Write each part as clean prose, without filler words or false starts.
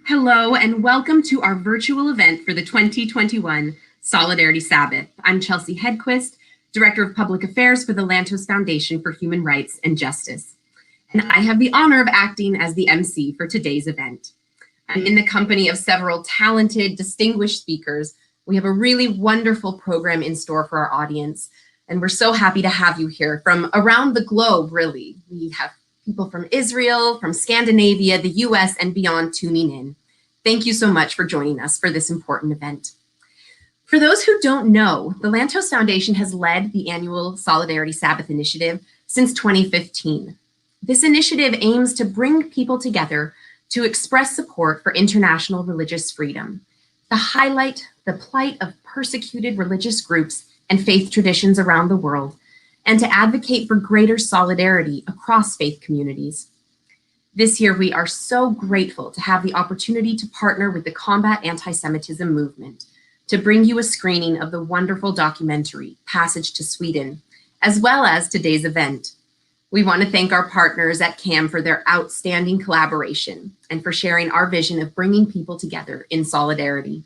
Hello and welcome to our virtual event for the 2021 Solidarity Sabbath. I'm Chelsea Hedquist, Director of Public Affairs for the Lantos Foundation for Human Rights and Justice. And I have the honor of acting as the MC for today's event. I'm in the company of several talented, distinguished speakers. We have a really wonderful program in store for our audience, and we're so happy to have you here from around the globe, really. We have people from Israel, from Scandinavia, the US, and beyond tuning in. Thank you so much for joining us for this important event. For those who don't know, the Lantos Foundation has led the annual Solidarity Sabbath initiative since 2015. This initiative aims to bring people together to express support for international religious freedom, to highlight the plight of persecuted religious groups and faith traditions around the world, and to advocate for greater solidarity across faith communities. This year, we are so grateful to have the opportunity to partner with the Combat Anti-Semitism Movement to bring you a screening of the wonderful documentary, Passage to Sweden, as well as today's event. We want to thank our partners at CAM for their outstanding collaboration and for sharing our vision of bringing people together in solidarity.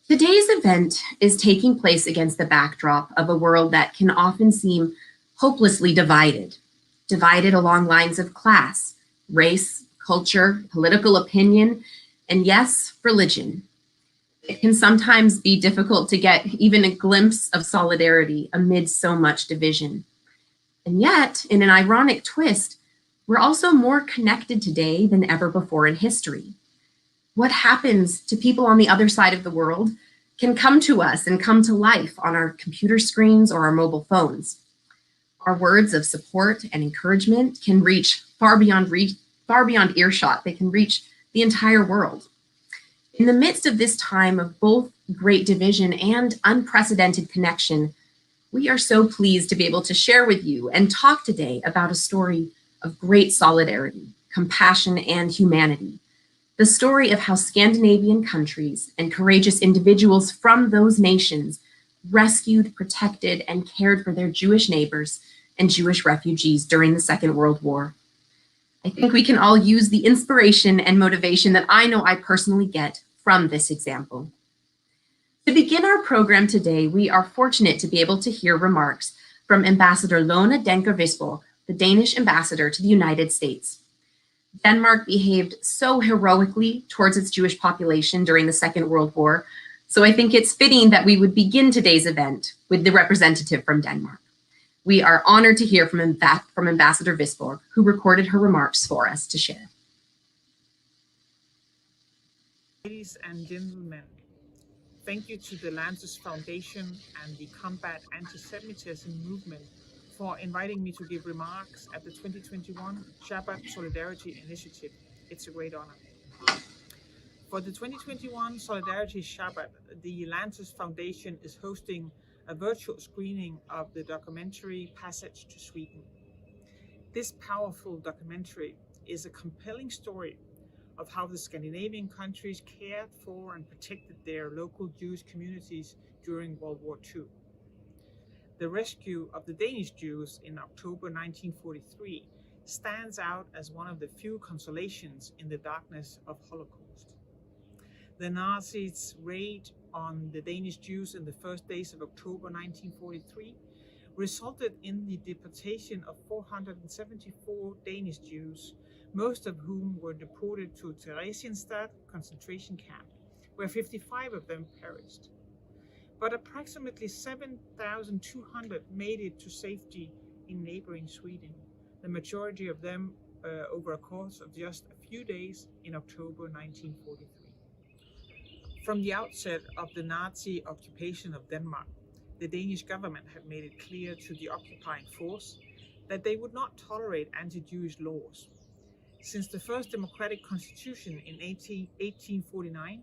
Today's event is taking place against the backdrop of a world that can often seem hopelessly divided along lines of class, race, culture, political opinion, and yes, religion. It can sometimes be difficult to get even a glimpse of solidarity amid so much division. And yet, in an ironic twist, we're also more connected today than ever before in history. What happens to people on the other side of the world can come to us and come to life on our computer screens or our mobile phones. Our words of support and encouragement can reach far beyond earshot. They can reach the entire world. In the midst of this time of both great division and unprecedented connection, we are so pleased to be able to share with you and talk today about a story of great solidarity, compassion, and humanity. The story of how Scandinavian countries and courageous individuals from those nations rescued, protected, and cared for their Jewish neighbors and Jewish refugees during the Second World War. I think we can all use the inspiration and motivation that I know I personally get from this example. To begin our program today, we are fortunate to be able to hear remarks from Ambassador Lone Denker-Visborg, the Danish ambassador to the United States. Denmark behaved so heroically towards its Jewish population during the Second World War, so I think it's fitting that we would begin today's event with the representative from Denmark. We are honored to hear from Ambassador Visborg, who recorded her remarks for us to share. Ladies and gentlemen, thank you to the Lantos Foundation and the Combat Anti-Semitism Movement for inviting me to give remarks at the 2021 Sabbath Solidarity Initiative. It's a great honor. For the 2021 Solidarity Sabbath, the Lantos Foundation is hosting a virtual screening of the documentary Passage to Sweden. This powerful documentary is a compelling story of how the Scandinavian countries cared for and protected their local Jewish communities during World War II. The rescue of the Danish Jews in October 1943 stands out as one of the few consolations in the darkness of Holocaust. The Nazis' raid on the Danish Jews in the first days of October 1943 resulted in the deportation of 474 Danish Jews, most of whom were deported to Theresienstadt concentration camp, where 55 of them perished. But approximately 7,200 made it to safety in neighboring Sweden, the majority of them over a course of just a few days in October 1943. From the outset of the Nazi occupation of Denmark, the Danish government had made it clear to the occupying force that they would not tolerate anti-Jewish laws. Since the first democratic constitution in 1849,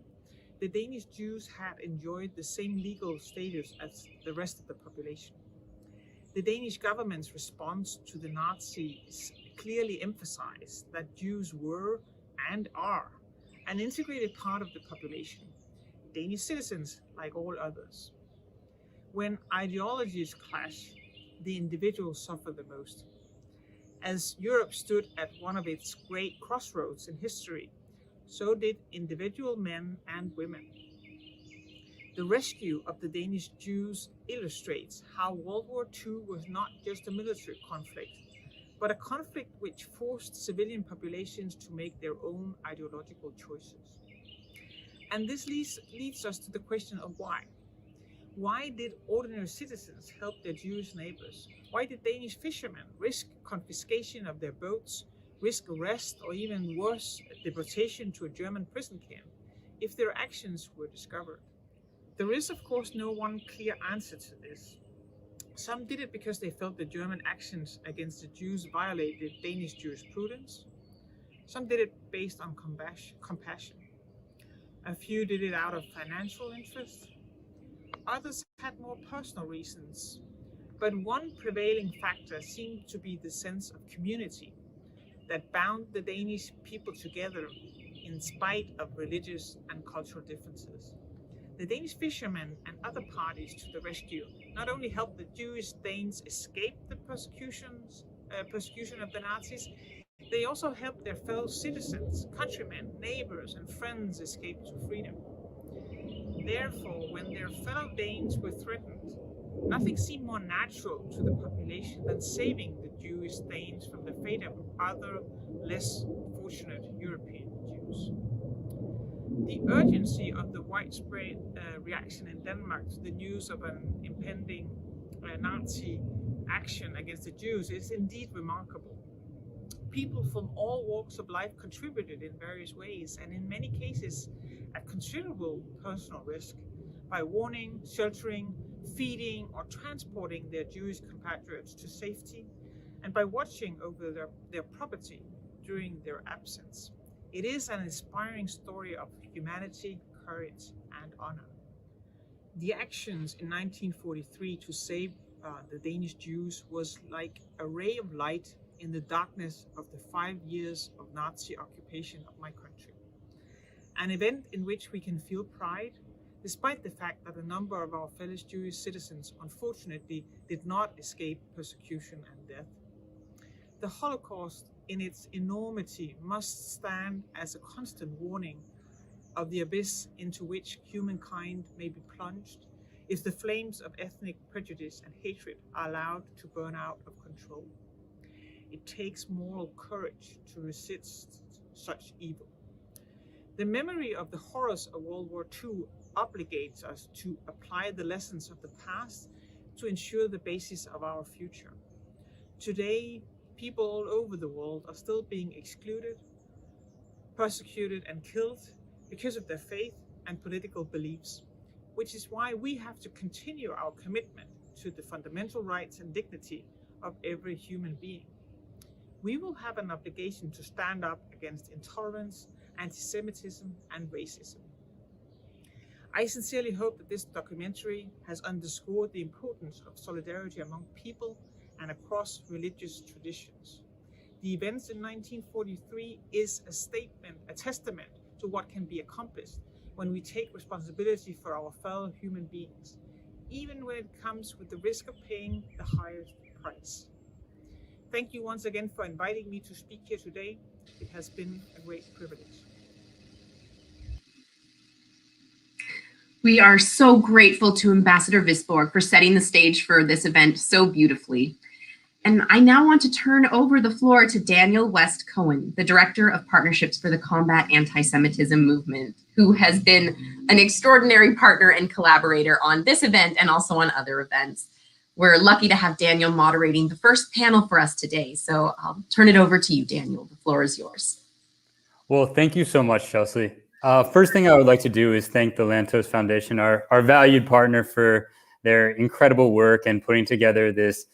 the Danish Jews had enjoyed the same legal status as the rest of the population. The Danish government's response to the Nazis clearly emphasized that Jews were and are an integrated part of the population, Danish citizens like all others. When ideologies clash, the individuals suffer the most. As Europe stood at one of its great crossroads in history, so did individual men and women. The rescue of the Danish Jews illustrates how World War II was not just a military conflict, but a conflict which forced civilian populations to make their own ideological choices. And this leads us to the question of why. Why did ordinary citizens help their Jewish neighbors? Why did Danish fishermen risk confiscation of their boats, risk arrest, or even worse, deportation to a German prison camp if their actions were discovered? There is, of course, no one clear answer to this. Some did it because they felt the German actions against the Jews violated Danish jurisprudence. Some did it based on compassion. A few did it out of financial interest. Others had more personal reasons. But one prevailing factor seemed to be the sense of community that bound the Danish people together in spite of religious and cultural differences. The Danish fishermen and other parties to the rescue not only helped the Jewish Danes escape the persecution of the Nazis, they also helped their fellow citizens, countrymen, neighbors, and friends escape to freedom. Therefore, when their fellow Danes were threatened, nothing seemed more natural to the population than saving the Jewish Danes from the fate of other, less fortunate European Jews. The urgency of the widespread reaction in Denmark to the news of an impending Nazi action against the Jews is indeed remarkable. People from all walks of life contributed in various ways, and in many cases at considerable personal risk, by warning, sheltering, feeding, or transporting their Jewish compatriots to safety, and by watching over their property during their absence. It is an inspiring story of humanity, courage, and honor. The actions in 1943 to save the Danish Jews was like a ray of light in the darkness of the 5 years of Nazi occupation of my country. An event in which we can feel pride, despite the fact that a number of our fellow Jewish citizens unfortunately did not escape persecution and death. The Holocaust, in its enormity, must stand as a constant warning of the abyss into which humankind may be plunged if the flames of ethnic prejudice and hatred are allowed to burn out of control. It takes moral courage to resist such evil. The memory of the horrors of World War II obligates us to apply the lessons of the past to ensure the basis of our future. Today, people all over the world are still being excluded, persecuted, and killed because of their faith and political beliefs, which is why we have to continue our commitment to the fundamental rights and dignity of every human being. We will have an obligation to stand up against intolerance, anti-Semitism, and racism. I sincerely hope that this documentary has underscored the importance of solidarity among people and across religious traditions. The events in 1943 is a testament to what can be accomplished when we take responsibility for our fellow human beings, even when it comes with the risk of paying the highest price. Thank you once again for inviting me to speak here today. It has been a great privilege. We are so grateful to Ambassador Visborg for setting the stage for this event so beautifully. And I now want to turn over the floor to Daniel West Cohen, the Director of Partnerships for the Combat Anti-Semitism Movement, who has been an extraordinary partner and collaborator on this event and also on other events. We're lucky to have Daniel moderating the first panel for us today. So I'll turn it over to you, Daniel. The floor is yours. Well, thank you so much, Chelsea. First thing I would like to do is thank the Lantos Foundation, our valued partner, for their incredible work and putting together this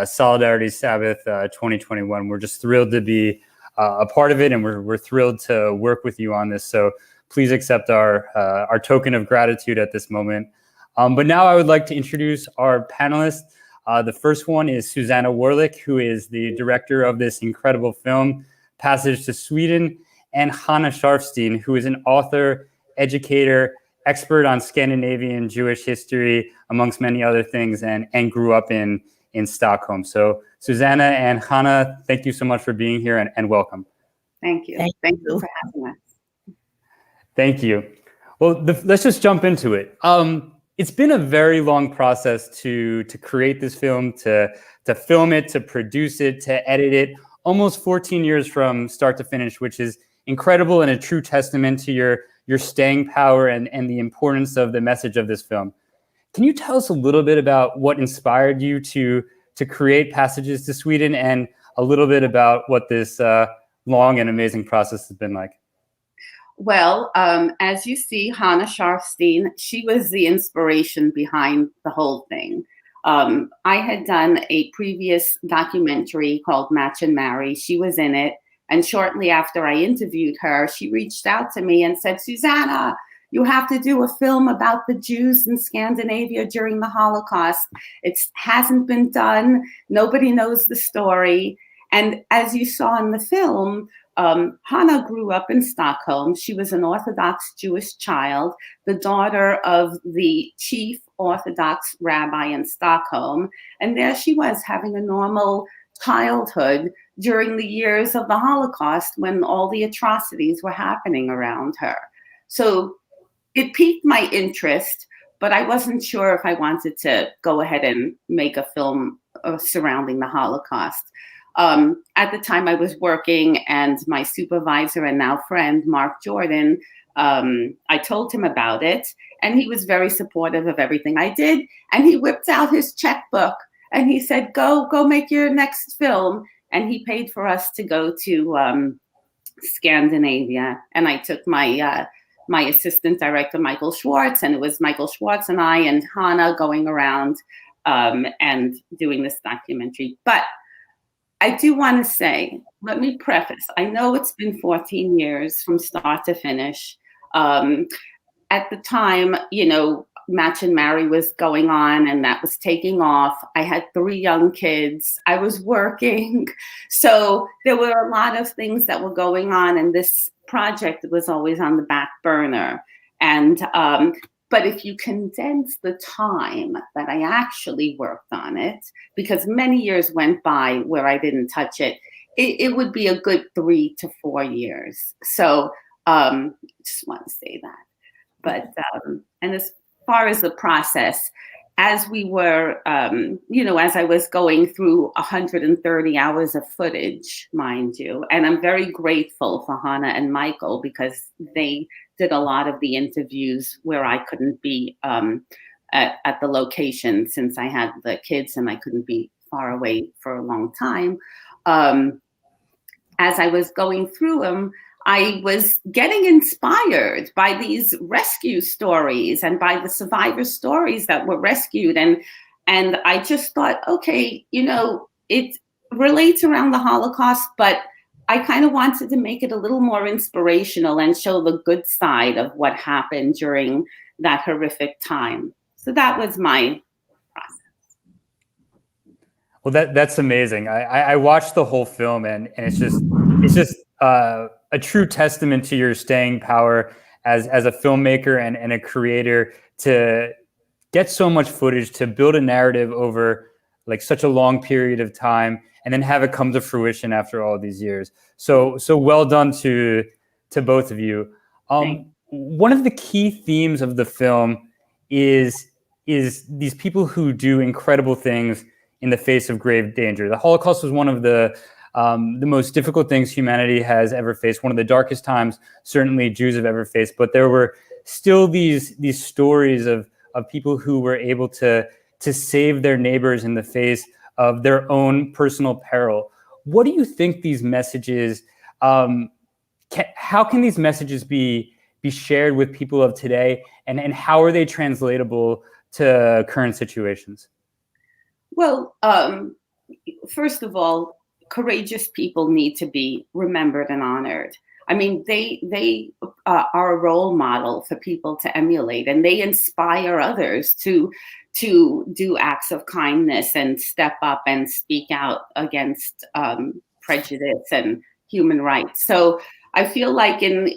Solidarity Sabbath 2021. We're just thrilled to be a part of it, and we're thrilled to work with you on this. So please accept our token of gratitude at this moment. But now I would like to introduce our panelists. The first one is Susanna Warlick, who is the director of this incredible film, Passage to Sweden, and Hanna Scharfstein, who is an author, educator, expert on Scandinavian Jewish history, amongst many other things, and grew up in Stockholm. So Susanna and Hanna, thank you so much for being here, and welcome. Thank you. Thank you for having us. Thank you. Well, let's just jump into it. It's been a very long process to create this film, to film it, to produce it, to edit it, almost 14 years from start to finish, which is incredible and a true testament to your staying power and the importance of the message of this film. Can you tell us a little bit about what inspired you to create Passages to Sweden, and a little bit about what this long and amazing process has been like? Well, as you see, Hanna Scharfstein, she was the inspiration behind the whole thing. I had done a previous documentary called Match and Marry. She was in it. And shortly after I interviewed her, she reached out to me and said, Susanna, you have to do a film about the Jews in Scandinavia during the Holocaust. It hasn't been done. Nobody knows the story. And as you saw in the film, Hanna grew up in Stockholm. She was an Orthodox Jewish child, the daughter of the chief Orthodox rabbi in Stockholm. And there she was, having a normal childhood during the years of the Holocaust, when all the atrocities were happening around her. So it piqued my interest, but I wasn't sure if I wanted to go ahead and make a film surrounding the Holocaust. At the time I was working, and my supervisor and now friend, Mark Jordan, I told him about it, and he was very supportive of everything I did. And he whipped out his checkbook and he said, go make your next film. And he paid for us to go to Scandinavia. And I took my assistant director, Michael Schwartz, and it was Michael Schwartz and I and Hanna going around and doing this documentary. But I do want to say, let me preface, I know it's been 14 years from start to finish. At the time, Match and Marry was going on, and that was taking off. I had 3 young kids. I was working. So there were a lot of things that were going on, and this project was always on the back burner. And but if you condense the time that I actually worked on it, because many years went by where I didn't touch it, it would be a good 3 to 4 years. So just want to say that. But and as far as the process, as we were, as I was going through 130 hours of footage, mind you, and I'm very grateful for Hanna and Michael, because they did a lot of the interviews where I couldn't be at the location, since I had the kids and I couldn't be far away for a long time. As I was going through them, I was getting inspired by these rescue stories and by the survivor stories that were rescued. And I just thought, okay, it relates around the Holocaust, but I kind of wanted to make it a little more inspirational and show the good side of what happened during that horrific time. So that was my process. Well, that's amazing. I watched the whole film, and it's just a true testament to your staying power as a filmmaker and a creator, to get so much footage, to build a narrative over like such a long period of time, and then have it come to fruition after all these years. So well done to both of you. One of the key themes of the film is these people who do incredible things in the face of grave danger. The Holocaust was one of the most difficult things humanity has ever faced, one of the darkest times certainly Jews have ever faced. But there were still these stories of people who were able to save their neighbors in the face of their own personal peril. What do you think these messages, how can these messages be shared with people of today, and how are they translatable to current situations? Well, first of all, courageous people need to be remembered and honored. I mean, they are a role model for people to emulate, and they inspire others to do acts of kindness and step up and speak out against prejudice and human rights. So I feel like in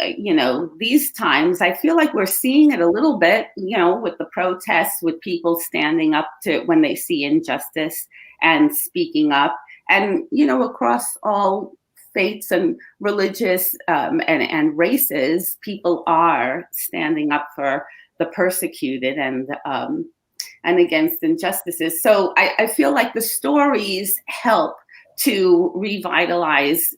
these times, I feel like we're seeing it a little bit, with the protests, with people standing up to when they see injustice and speaking up, and across all faiths and religious and races, people are standing up for the persecuted and against injustices. So I feel like the stories help to revitalize,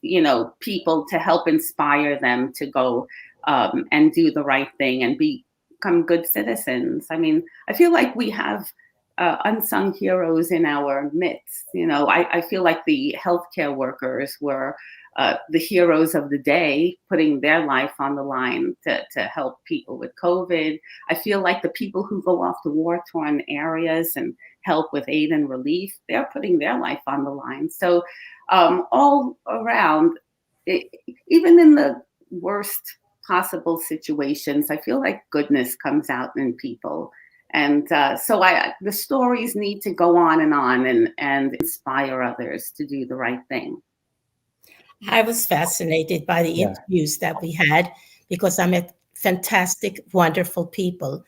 people, to help inspire them to go and do the right thing and become good citizens. I mean, I feel like we have unsung heroes in our midst. I feel like the healthcare workers were the heroes of the day, putting their life on the line to help people with COVID. I feel like the people who go off to war-torn areas and help with aid and relief, they're putting their life on the line. So all around, even in the worst possible situations, I feel like goodness comes out in people. And so the stories need to go on and inspire others to do the right thing. I was fascinated by the interviews that we had, because I met fantastic, wonderful people.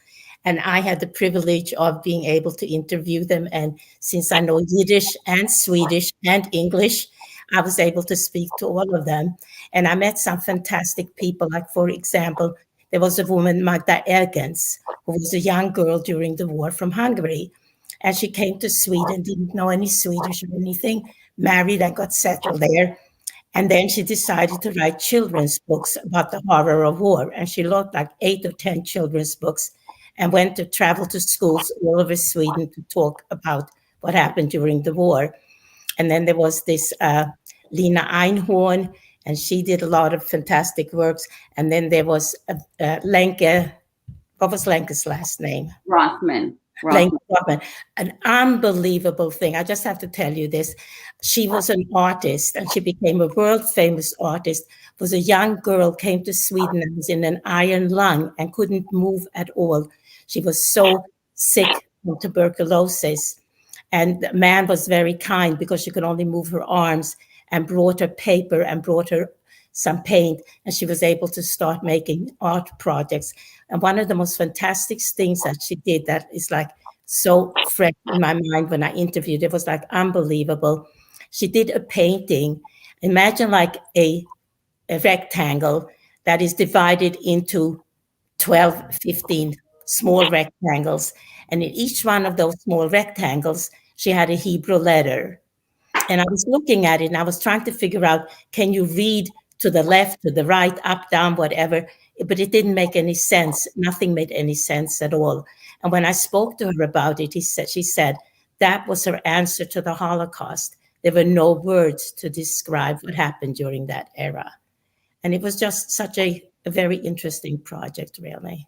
And I had the privilege of being able to interview them. And since I know Yiddish and Swedish and English, I was able to speak to all of them. And I met some fantastic people. Like, for example, there was a woman, Magda Ergens, who was a young girl during the war from Hungary. And she came to Sweden, didn't know any Swedish or anything, married and got settled there. And then she decided to write children's books about the horror of war. And she wrote like 8 or 10 children's books and went to travel to schools all over Sweden to talk about what happened during the war. And then there was this Lina Einhorn, and she did a lot of fantastic works. And then there was Lenke. What was Lenke's last name? Rothman. An unbelievable thing. I just have to tell you this. She was an artist, and she became a world famous artist. Was a young girl, came to Sweden and was in an iron lung and couldn't move at all. She was so sick from tuberculosis. And the man was very kind, because she could only move her arms, and brought her paper and brought her some paint, and she was able to start making art projects. And one of the most fantastic things that she did that is like so fresh in my mind when I interviewed, it was like unbelievable. She did a painting. Imagine like a rectangle that is divided into 12, 15 small rectangles. And in each one of those small rectangles, she had a Hebrew letter. And I was looking at it and I was trying to figure out, can you read to the left, to the right, up, down, whatever? But it didn't make any sense. Nothing made any sense at all. And when I spoke to her about it, she said that was her answer to the Holocaust. There were no words to describe what happened during that era. And it was just such a very interesting project, really.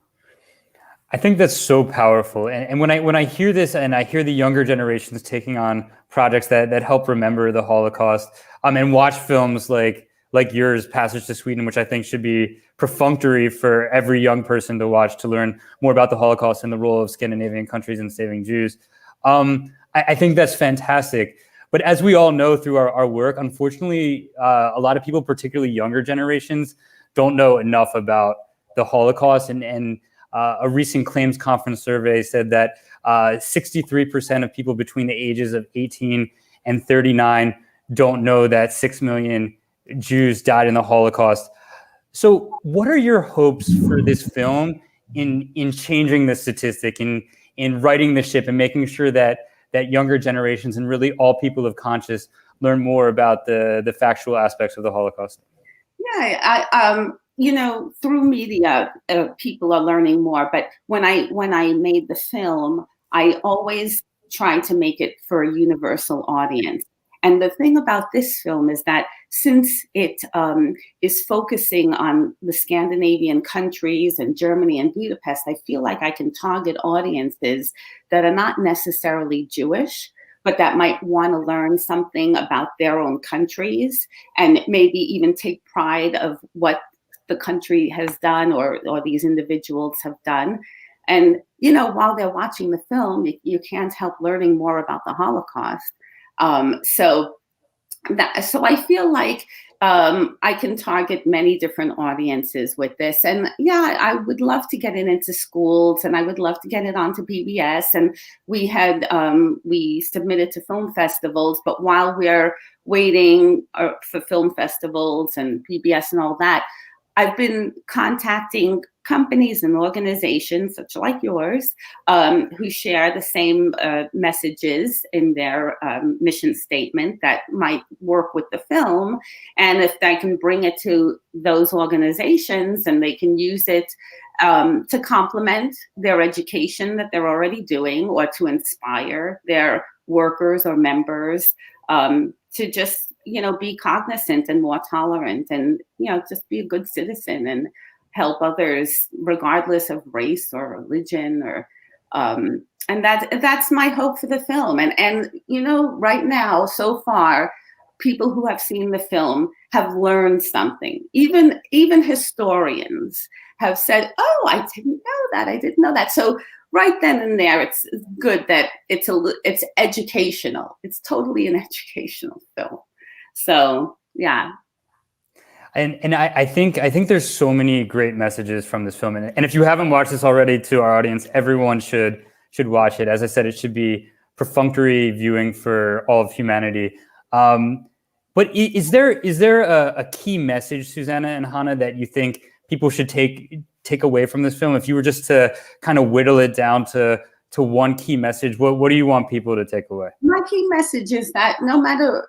I think that's so powerful. And when I hear this, and I hear the younger generations taking on projects that help remember the Holocaust, and watch films like yours, Passage to Sweden, which I think should be perfunctory for every young person to watch, to learn more about the Holocaust and the role of Scandinavian countries in saving Jews. I think that's fantastic. But as we all know through our work, unfortunately, a lot of people, particularly younger generations, don't know enough about the Holocaust. And a recent claims conference survey said that 63% of people between the ages of 18 and 39 don't know that 6 million Jews died in the Holocaust. So what are your hopes for this film in changing the statistic, in righting the ship and making sure that younger generations and really all people of conscience learn more about the factual aspects of the Holocaust? Yeah, through media, people are learning more. But when I made the film, I always tried to make it for a universal audience. And the thing about this film is that since it is focusing on the Scandinavian countries and Germany and Budapest, I feel like I can target audiences that are not necessarily Jewish, but that might want to learn something about their own countries and maybe even take pride of what the country has done or these individuals have done. And, while they're watching the film, you can't help learning more about the Holocaust. So I feel like I can target many different audiences with this. And yeah, I would love to get it into schools, and I would love to get it onto PBS. And we submitted to film festivals, but while we're waiting for film festivals and PBS and all that, I've been contacting companies and organizations such like yours who share the same messages in their mission statement that might work with the film. And if I can bring it to those organizations and they can use it to complement their education that they're already doing, or to inspire their workers or members to just be cognizant and more tolerant, and just be a good citizen and help others regardless of race or religion, or and that's my hope for the film. And right now, so far, people who have seen the film have learned something. Even historians have said, "Oh, I didn't know that." So right then and there, it's good that it's educational. It's totally an educational film. So yeah. And I think there's so many great messages from this film. And if you haven't watched this already, to our audience, everyone should watch it. As I said, it should be perfunctory viewing for all of humanity. But is there a key message, Susanna and Hannah, that you think people should take away from this film? If you were just to kind of whittle it down to one key message, what do you want people to take away? My key message is that no matter,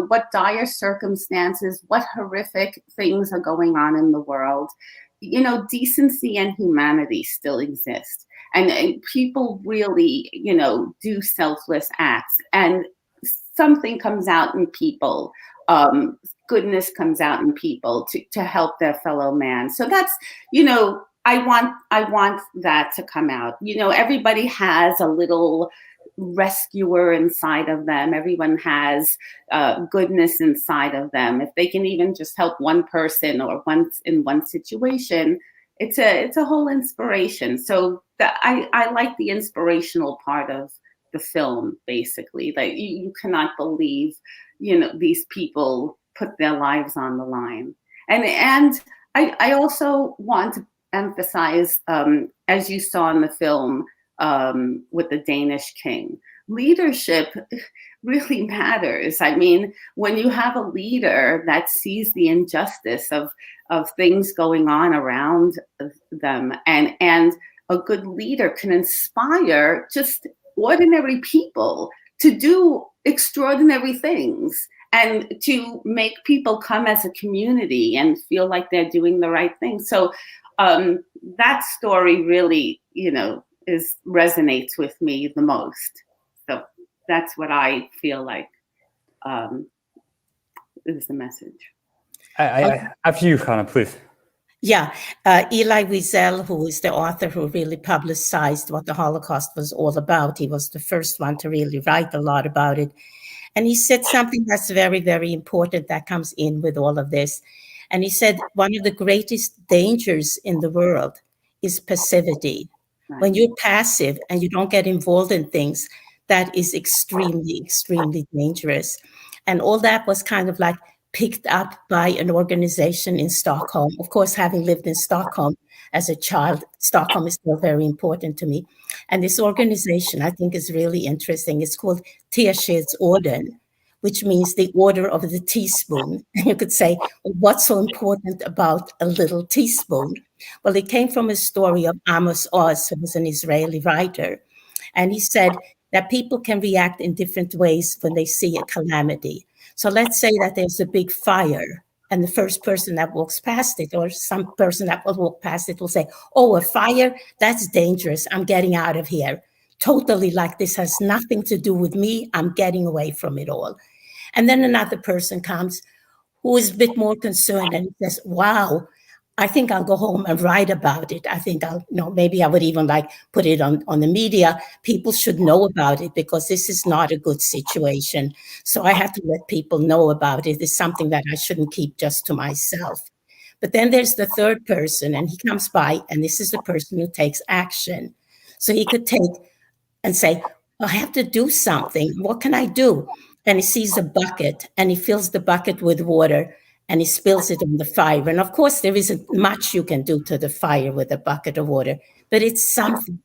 what dire circumstances, what horrific things are going on in the world, decency and humanity still exist. And people really, do selfless acts, and something comes out in people. Goodness comes out in people to help their fellow man. So that's, I want that to come out. Everybody has a little rescuer inside of them. Everyone has goodness inside of them. If they can even just help one person or once in one situation, it's a whole inspiration. So I like the inspirational part of the film, basically. Like you cannot believe, these people put their lives on the line. And I also want to emphasize, as you saw in the film with the Danish king, leadership really matters. I mean, when you have a leader that sees the injustice of things going on around them, and a good leader can inspire just ordinary people to do extraordinary things, and to make people come as a community and feel like they're doing the right thing. So that story really, resonates with me the most. So that's what I feel like is the message. After you, Hannah, please. Yeah, Elie Wiesel, who is the author who really publicized what the Holocaust was all about, he was the first one to really write a lot about it. And he said something that's very, very important that comes in with all of this. And he said, one of the greatest dangers in the world is passivity. Right. When you're passive and you don't get involved in things, that is extremely, extremely dangerous. And all that was kind of like picked up by an organization in Stockholm. Of course, having lived in Stockholm as a child, Stockholm is still very important to me. And this organization, I think, is really interesting. It's called Teskedsorden, which means the order of the teaspoon. And you could say, well, what's so important about a little teaspoon? Well, it came from a story of Amos Oz, who was an Israeli writer. And he said that people can react in different ways when they see a calamity. So let's say that there's a big fire, and the first person that walks past it, or some person that will walk past it, will say, oh, a fire, that's dangerous. I'm getting out of here. Totally, like, this has nothing to do with me. I'm getting away from it all. And then another person comes who is a bit more concerned and says, wow, I think I'll go home and write about it. I think maybe I would even like put it on the media. People should know about it because this is not a good situation. So I have to let people know about it. It's something that I shouldn't keep just to myself. But then there's the third person, and he comes by, and this is the person who takes action. So he could take and say, I have to do something. What can I do? And he sees a bucket, and he fills the bucket with water, and he spills it on the fire. And of course, there isn't much you can do to the fire with a bucket of water, but it's something.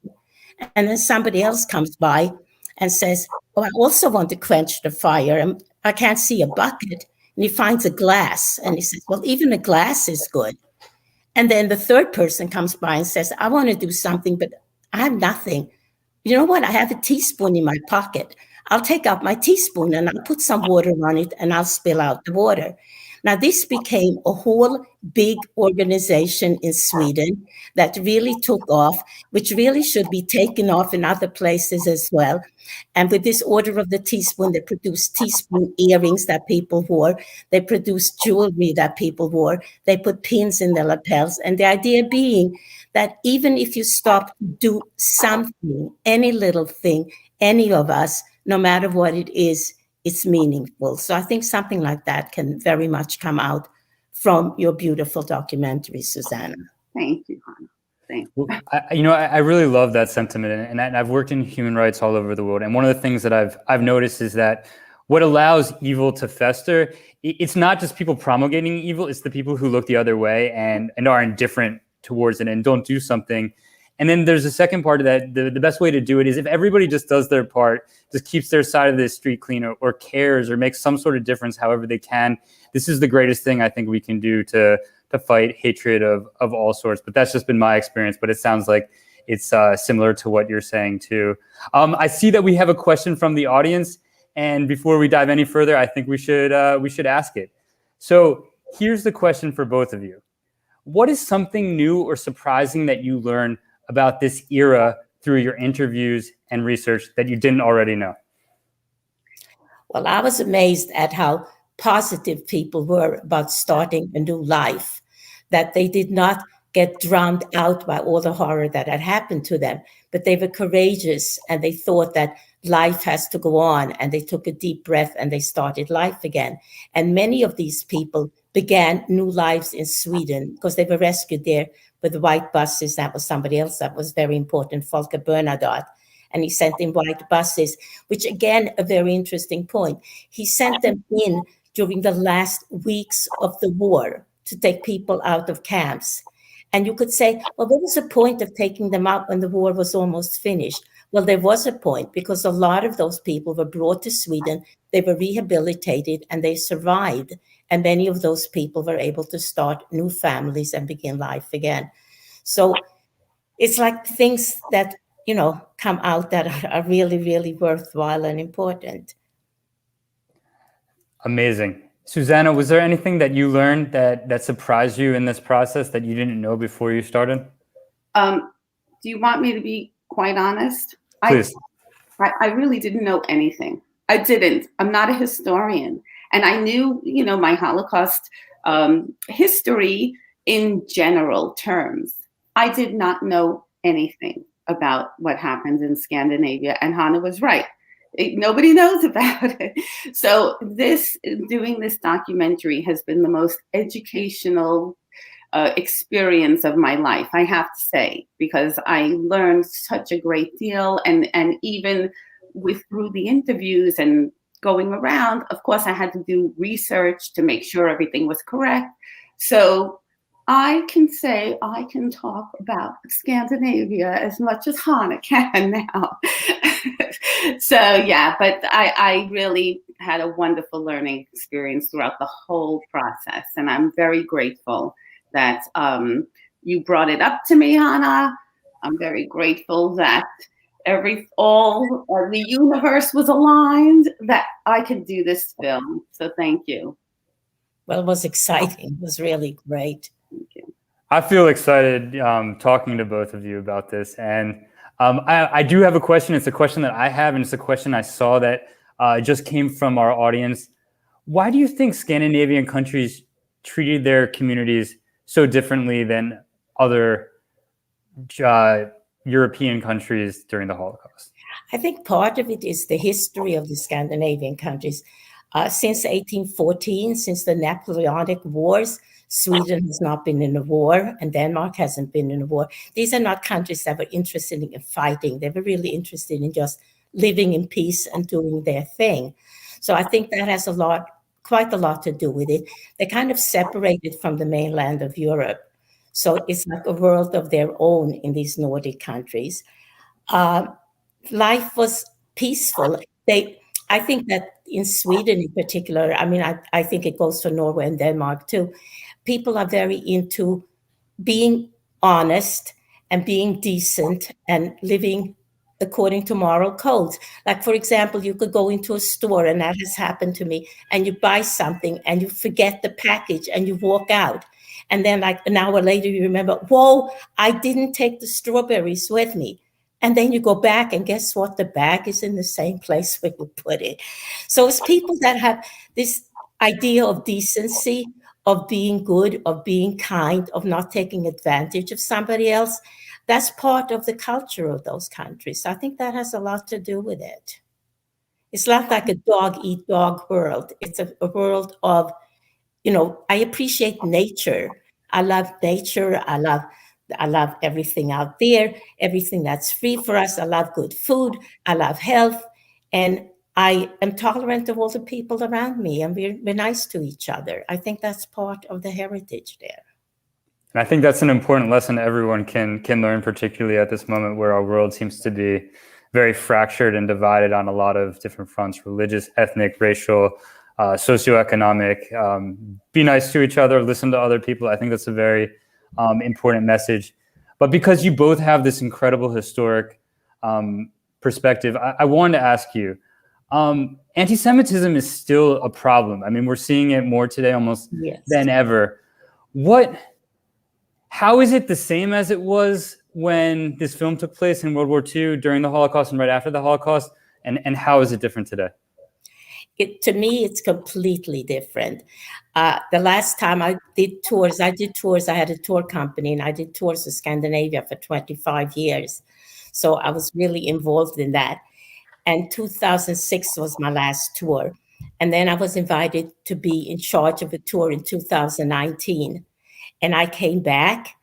And then somebody else comes by and says, oh, I also want to quench the fire. And I can't see a bucket. And he finds a glass, and he says, well, even a glass is good. And then the third person comes by and says, I want to do something, but I have nothing. You know what? I have a teaspoon in my pocket. I'll take out my teaspoon and I'll put some water on it and I'll spill out the water. Now, this became a whole big organization in Sweden that really took off, which really should be taken off in other places as well. And with this order of the teaspoon, they produced teaspoon earrings that people wore. They produced jewelry that people wore. They put pins in their lapels. And the idea being that even if you stop to do something, any little thing, any of us, no matter what it is, it's meaningful. So I think something like that can very much come out from your beautiful documentary, Susanna. Thank you, Hannah. Thank you. Well, I really love that sentiment, and I've worked in human rights all over the world. And one of the things that I've noticed is that what allows evil to fester, it's not just people promulgating evil; it's the people who look the other way and are indifferent towards it and don't do something. And then there's a second part of that. The best way to do it is if everybody just does their part, just keeps their side of the street clean or cares or makes some sort of difference however they can. This is the greatest thing I think we can do to fight hatred of all sorts. But that's just been my experience. But it sounds like it's similar to what you're saying too. I see that we have a question from the audience. And before we dive any further, I think we should ask it. So here's the question for both of you. What is something new or surprising that you learned about this era through your interviews and research that you didn't already know? Well, I was amazed at how positive people were about starting a new life, that they did not get drowned out by all the horror that had happened to them, but they were courageous and they thought that life has to go on, and they took a deep breath and they started life again. And many of these people began new lives in Sweden because they were rescued there with the white buses. That was somebody else that was very important, Volker Bernadotte. And he sent in white buses, which again, a very interesting point. He sent them in during the last weeks of the war to take people out of camps. And you could say, well, what was the point of taking them out when the war was almost finished? Well, there was a point because a lot of those people were brought to Sweden, they were rehabilitated, and they survived. And many of those people were able to start new families and begin life again. So it's like things that, come out that are really, really worthwhile and important. Amazing. Susanna, was there anything that you learned that surprised you in this process that you didn't know before you started? Do you want me to be quite honest? Please. I really didn't know anything. I didn't. I'm not a historian. And I knew, my Holocaust history in general terms. I did not know anything about what happened in Scandinavia. And Hannah was right. Nobody knows about it. So doing this documentary has been the most educational experience of my life, I have to say, because I learned such a great deal. And even through the interviews and going around, of course, I had to do research to make sure everything was correct. So I can say I can talk about Scandinavia as much as Hannah can now. So yeah, but I really had a wonderful learning experience throughout the whole process. And I'm very grateful that you brought it up to me, Hannah. I'm very grateful that all the universe was aligned that I could do this film. So thank you. Well, it was exciting. It was really great. Thank you. I feel excited talking to both of you about this. And I do have a question. It's a question that I have, and it's a question I saw that just came from our audience. Why do you think Scandinavian countries treated their communities so differently than other European countries during the Holocaust? I think part of it is the history of the Scandinavian countries. Since 1814, since the Napoleonic Wars, Sweden has not been in a war, and Denmark hasn't been in a war. These are not countries that were interested in fighting. They were really interested in just living in peace and doing their thing. So I think that has quite a lot to do with it. They're kind of separated from the mainland of Europe. So it's like a world of their own in these Nordic countries. Life was peaceful. I think that in Sweden in particular, I mean, I think it goes for Norway and Denmark too. People are very into being honest and being decent and living according to moral codes. Like, for example, you could go into a store, and that has happened to me, and you buy something and you forget the package and you walk out. And then like an hour later, you remember, whoa, I didn't take the strawberries with me. And then you go back and guess what? The bag is in the same place where you put it. So it's people that have this idea of decency, of being good, of being kind, of not taking advantage of somebody else. That's part of the culture of those countries. I think that has a lot to do with it. It's not like a dog-eat-dog world. It's a world of, I appreciate nature. I love nature. I love everything out there, everything that's free for us. I love good food. I love health. And I am tolerant of all the people around me, and we're nice to each other. I think that's part of the heritage there. And I think that's an important lesson everyone can learn, particularly at this moment where our world seems to be very fractured and divided on a lot of different fronts: religious, ethnic, racial, socioeconomic. Be nice to each other, listen to other people. I think that's a very important message. But because you both have this incredible historic perspective, I wanted to ask you, anti-Semitism is still a problem. I mean, we're seeing it more today almost than ever. How is it the same as it was when this film took place in World War II, during the Holocaust and right after the Holocaust? And how is it different today? To me, it's completely different. The last time I did tours. I had a tour company, and I did tours of Scandinavia for 25 years. So I was really involved in that. And 2006 was my last tour. And then I was invited to be in charge of a tour in 2019. And I came back,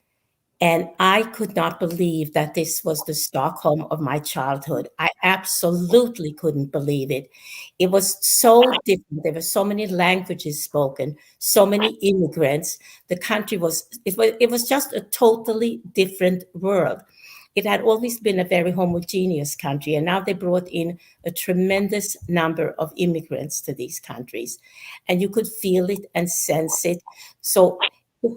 and I could not believe that this was the Stockholm of my childhood. I absolutely couldn't believe it. It was so different. There were so many languages spoken, so many immigrants. The country was just a totally different world. It had always been a very homogeneous country, and now they brought in a tremendous number of immigrants to these countries, and you could feel it and sense it. So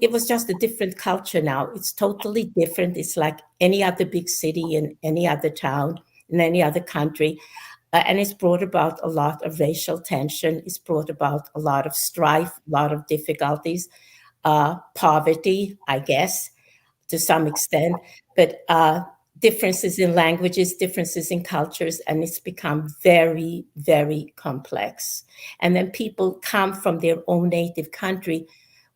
it was just a different culture now. It's totally different. It's like any other big city in any other town, in any other country. And it's brought about a lot of racial tension. It's brought about a lot of strife, a lot of difficulties, poverty, I guess, to some extent. But differences in languages, differences in cultures, and it's become very, very complex. And then people come from their own native country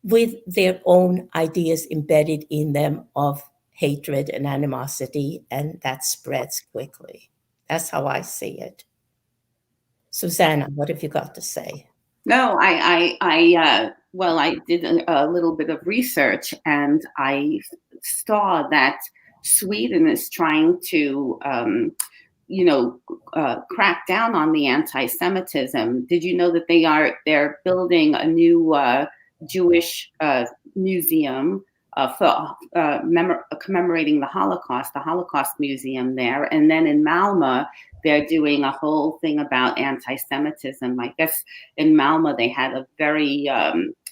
with their own ideas embedded in them of hatred and animosity, and that spreads quickly. That's how I see it. Susanna, what have you got to say? No, I did a little bit of research, and I saw that Sweden is trying to, crack down on the anti-Semitism. Did you know that they're building a new Jewish museum for commemorating the Holocaust Museum there. And then in Malmö, they're doing a whole thing about anti-Semitism. I guess in Malmö, they had a very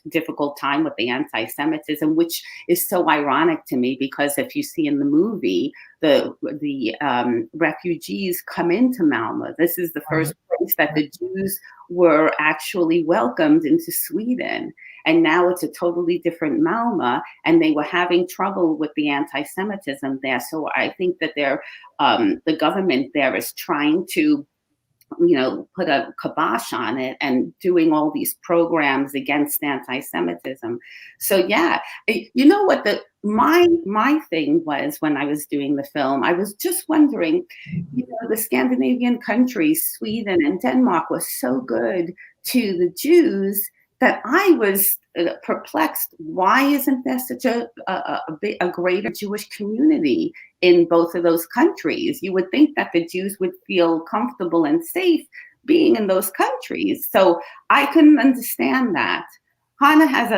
difficult time with the anti-Semitism, which is so ironic to me, because if you see in the movie, the refugees come into Malmö. This is the first place that the Jews were actually welcomed into Sweden. And now it's a totally different Malmö, and they were having trouble with the anti-Semitism there. So I think that the government there is trying to put a kibosh on it and doing all these programs against anti-Semitism. So yeah, you know what my thing was when I was doing the film, I was just wondering, the Scandinavian countries, Sweden and Denmark, was so good to the Jews that I was perplexed. Why isn't there such a greater Jewish community in both of those countries? You would think that the Jews would feel comfortable and safe being in those countries. So I couldn't understand that. Hannah has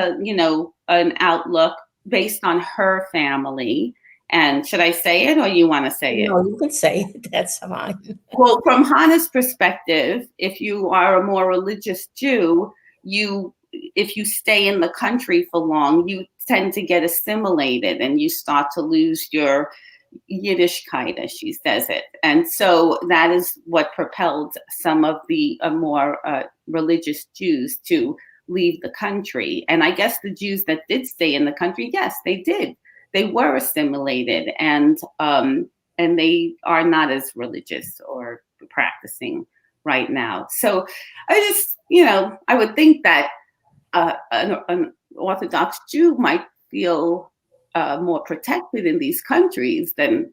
an outlook based on her family. And should I say it or you want to say it? No, you can say it. That's fine. Well, from Hannah's perspective, if you are a more religious Jew, if you stay in the country for long, you tend to get assimilated and you start to lose your Yiddishkeit, as she says it. And so that is what propelled some of the more religious Jews to leave the country. And I guess the Jews that did stay in the country, yes, they did. They were assimilated, and they are not as religious or practicing right now. So I just, I would think that an Orthodox Jew might feel more protected in these countries than,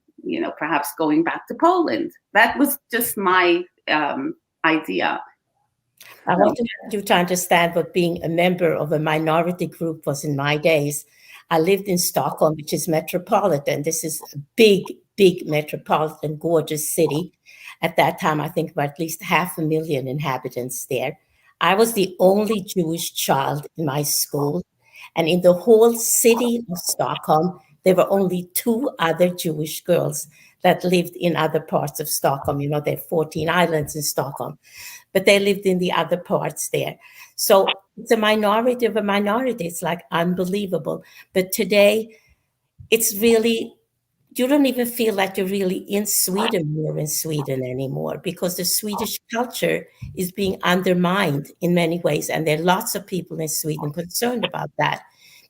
perhaps going back to Poland. That was just my idea. I want you to understand what being a member of a minority group was in my days. I lived in Stockholm, which is metropolitan. This is a big, big metropolitan, gorgeous city. At that time, I think about at least 500,000 inhabitants there. I was the only Jewish child in my school. And in the whole city of Stockholm, there were only 2 other Jewish girls that lived in other parts of Stockholm. There are 14 islands in Stockholm, but they lived in the other parts there. So it's a minority of a minority. It's like unbelievable. But today, it's really, you don't even feel like you're really in Sweden more in Sweden anymore, because the Swedish culture is being undermined in many ways. And there are lots of people in Sweden concerned about that,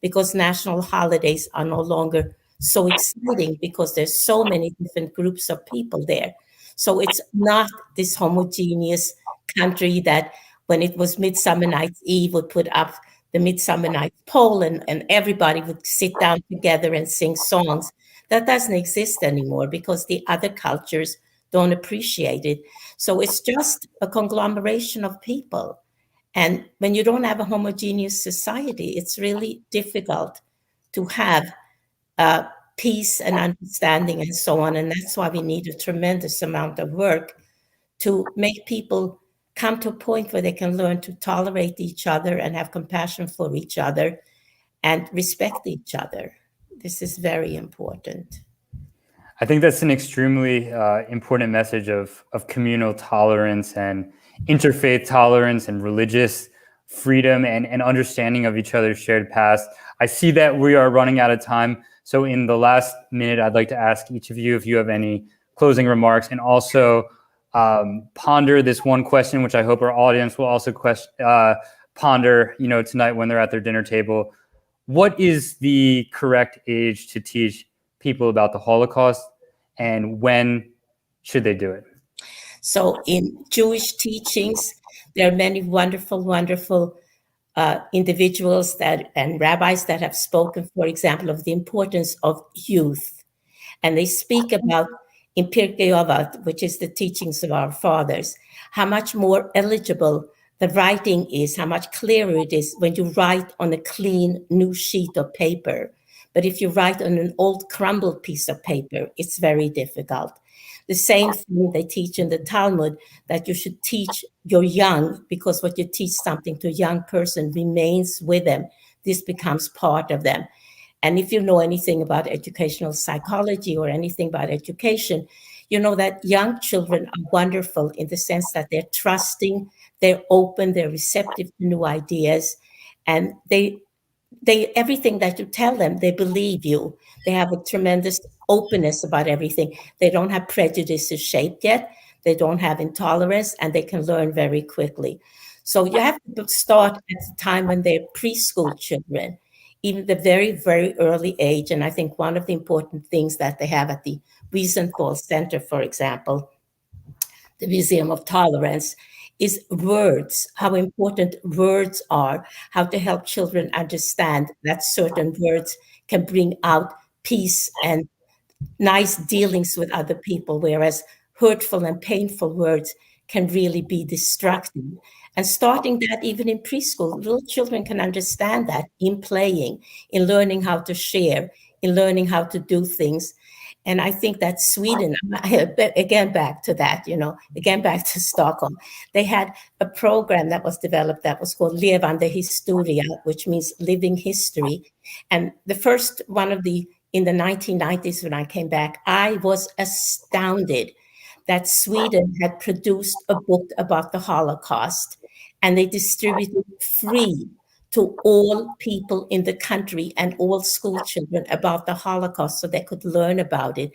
because national holidays are no longer so exciting because there's so many different groups of people there. So it's not this homogeneous country that when it was Midsummer Night's Eve would put up the Midsummer Night's pole and everybody would sit down together and sing songs. That doesn't exist anymore because the other cultures don't appreciate it. So it's just a conglomeration of people. And when you don't have a homogeneous society, it's really difficult to have peace and understanding and so on. And that's why we need a tremendous amount of work to make people come to a point where they can learn to tolerate each other and have compassion for each other and respect each other. This is very important. I think that's an extremely important message of communal tolerance and interfaith tolerance and religious freedom and understanding of each other's shared past. I see that we are running out of time. So in the last minute, I'd like to ask each of you if you have any closing remarks, and also ponder this one question, which I hope our audience will also ponder, tonight when they're at their dinner table. What is the correct age to teach people about the Holocaust, and when should they do it? So in Jewish teachings, there are many wonderful, wonderful individuals and rabbis that have spoken, for example, of the importance of youth. And they speak about, in Pirkei Avot, which is the teachings of our fathers, how much more eligible the writing is, how much clearer it is when you write on a clean new sheet of paper. But if you write on an old crumbled piece of paper, it's very difficult. The same thing they teach in the Talmud, that you should teach your young, because what you teach something to a young person remains with them. This becomes part of them. And if you know anything about educational psychology or anything about education, you know that young children are wonderful in the sense that they're trusting, they're open, they're receptive to new ideas, and they everything that you tell them, they believe you. They have a tremendous openness about everything. They don't have prejudices shaped yet. They don't have intolerance, and they can learn very quickly. So you have to start at the time when they're preschool children, even the very, very early age. And I think one of the important things that they have at the Wiesenthal Center, for example, the Museum of Tolerance, is words, how important words are, how to help children understand that certain words can bring out peace and nice dealings with other people, whereas hurtful and painful words can really be destructive. And starting that even in preschool, little children can understand that in playing, in learning how to share, in learning how to do things. And I think that Sweden, again, back to that, again, back to Stockholm, they had a program that was developed that was called Levande Historia, which means living history. And the first one in the 1990s, when I came back, I was astounded that Sweden had produced a book about the Holocaust, and they distributed free to all people in the country and all school children about the Holocaust so they could learn about it.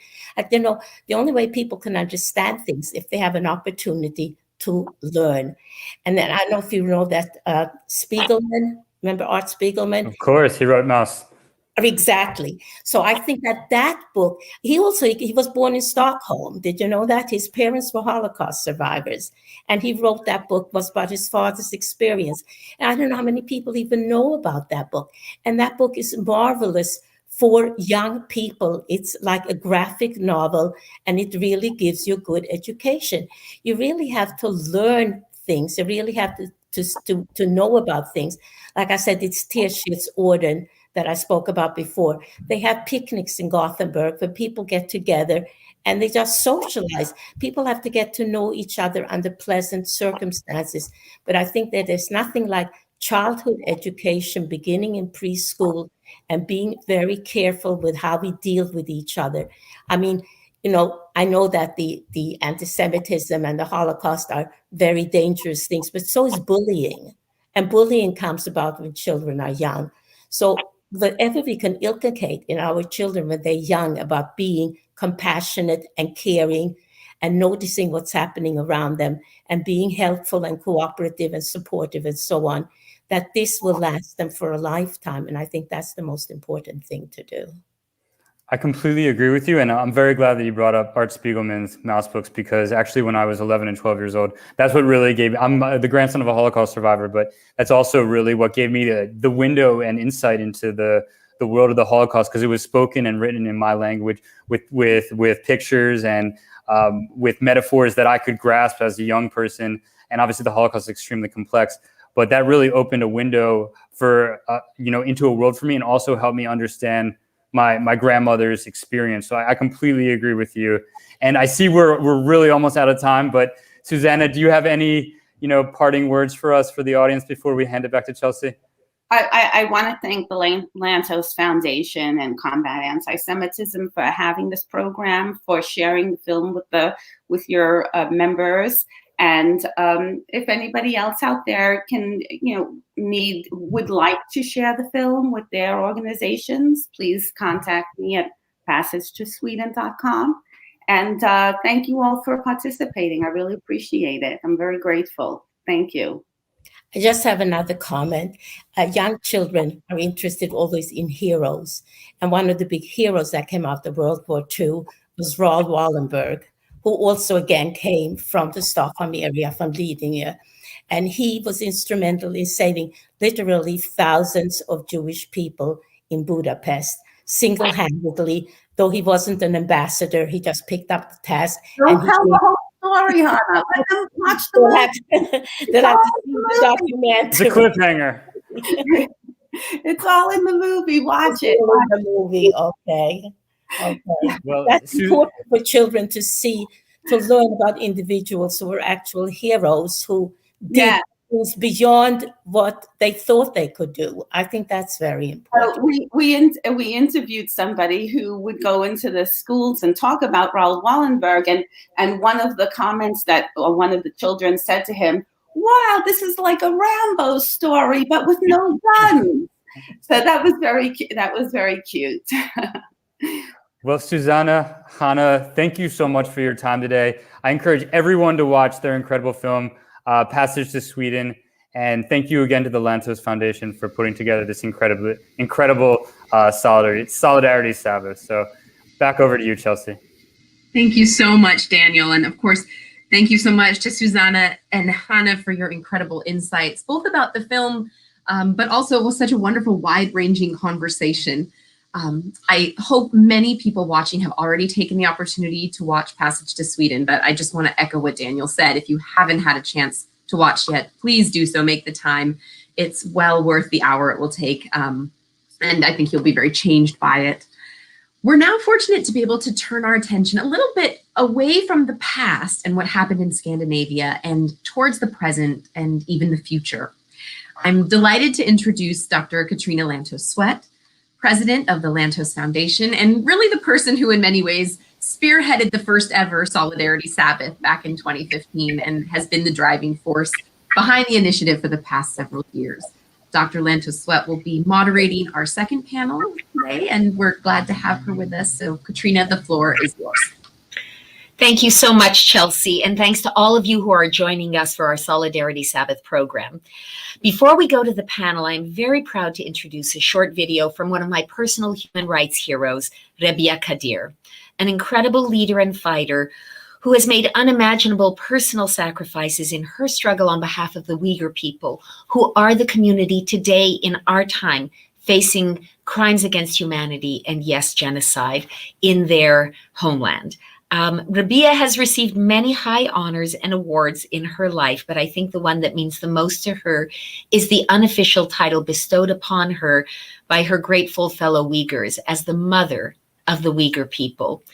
The only way people can understand things if they have an opportunity to learn. And then I don't know if you know that Spiegelman, remember Art Spiegelman? Of course, he wrote Mouse. Exactly. So I think that book, he was born in Stockholm. Did you know that? His parents were Holocaust survivors. And he wrote that book, was about his father's experience. And I don't know how many people even know about that book. And that book is marvelous for young people. It's like a graphic novel, and it really gives you a good education. You really have to learn things. You really have to know about things. Like I said, it's Tierschutz that I spoke about before. They have picnics in Gothenburg where people get together and they just socialize. People have to get to know each other under pleasant circumstances. But I think that there's nothing like childhood education beginning in preschool and being very careful with how we deal with each other. I mean, I know that the anti-Semitism and the Holocaust are very dangerous things, but so is bullying. And bullying comes about when children are young. So whatever we can inculcate in our children when they're young about being compassionate and caring and noticing what's happening around them and being helpful and cooperative and supportive and so on, that this will last them for a lifetime. And I think that's the most important thing to do. I completely agree with you. And I'm very glad that you brought up Art Spiegelman's Mouse books, because actually when I was 11 and 12 years old, that's what really gave me, I'm the grandson of a Holocaust survivor, but that's also really what gave me the window and insight into the world of the Holocaust, because it was spoken and written in my language with pictures and with metaphors that I could grasp as a young person. And obviously the Holocaust is extremely complex, but that really opened a window for, into a world for me, and also helped me understand my grandmother's experience. So I completely agree with you. And I see we're really almost out of time, but Susanna, do you have any, parting words for us, for the audience, before we hand it back to Chelsea? I want to thank the Lantos Foundation and Combat Anti-Semitism for having this program, for sharing the film with your members. And if anybody else out there can, would like to share the film with their organizations, please contact me at passagetosweden.com. And thank you all for participating. I really appreciate it. I'm very grateful. Thank you. I just have another comment. Young children are interested always in heroes. And one of the big heroes that came out of World War II was Raoul Wallenberg, who also again came from the Stockholm area, from Lidingö. And he was instrumental in saving literally thousands of Jewish people in Budapest, single-handedly. Though he wasn't an ambassador, he just picked up the task. Don't tell the whole story, Hannah. Let them watch the movie. They'll have to see the documentary. It's a cliffhanger. It's all in the movie. Watch it. In the movie, okay. Well, that's important for children to see, to learn about individuals who were actual heroes, who did things beyond what they thought they could do. I think that's very important. We interviewed somebody who would go into the schools and talk about Raoul Wallenberg, and one of the comments one of the children said to him, "Wow, this is like a Rambo story, but with no guns." So that was very cute. Well, Susanna, Hannah, thank you so much for your time today. I encourage everyone to watch their incredible film, Passage to Sweden. And thank you again to the Lantos Foundation for putting together this incredible Solidarity Sabbath. So back over to you, Chelsea. Thank you so much, Daniel. And of course, Thank you so much to Susanna and Hannah for your incredible insights, both about the film, but also it was such a wonderful, wide-ranging conversation. I hope many people watching have already taken the opportunity to watch Passage to Sweden, but I just want to echo what Daniel said. If you haven't had a chance to watch yet, please do so, make the time. It's well worth the hour it will take, and I think you'll be very changed by it. We're now fortunate to be able to turn our attention a little bit away from the past and what happened in Scandinavia and towards the present and even the future. I'm delighted to introduce Dr. Katrina Lantos Sweat, president of the Lantos Foundation, and really the person who in many ways spearheaded the first ever Solidarity Sabbath back in 2015 and has been the driving force behind the initiative for the past several years. Dr. Lantos Sweat will be moderating our second panel today, and we're glad to have her with us. So Katrina, the floor is yours. Thank you so much, Chelsea, and thanks to all of you who are joining us for our Solidarity Sabbath program. Before we go to the panel, I'm very proud to introduce a short video from one of my personal human rights heroes, Rabia Kadir, an incredible leader and fighter who has made unimaginable personal sacrifices in her struggle on behalf of the Uyghur people, who are the community today in our time facing crimes against humanity and, yes, genocide in their homeland. Rabia has received many high honors and awards in her life, but I think the one that means the most to her is the unofficial title bestowed upon her by her grateful fellow Uyghurs as the mother of the Uyghur people.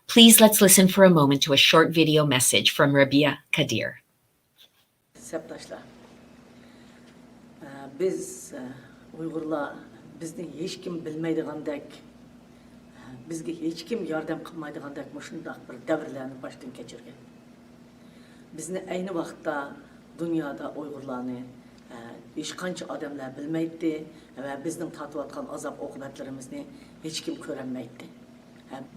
Please let's listen for a moment to a short video message from Rabia Kadir. Sabtaşlar, biz Uyg'urlar bizni hech kim bilmaydigandek, bizga hech kim yordam qilmaydigandek shundoq bir davrlarni boshdan kechirgan. Bizni ayni vaqtda dunyoda Uyg'urlarni hech qancha odamlar bilmaydi va bizning tatiyotgan azob oqibatlarimizni hech kim ko'rolmaydi.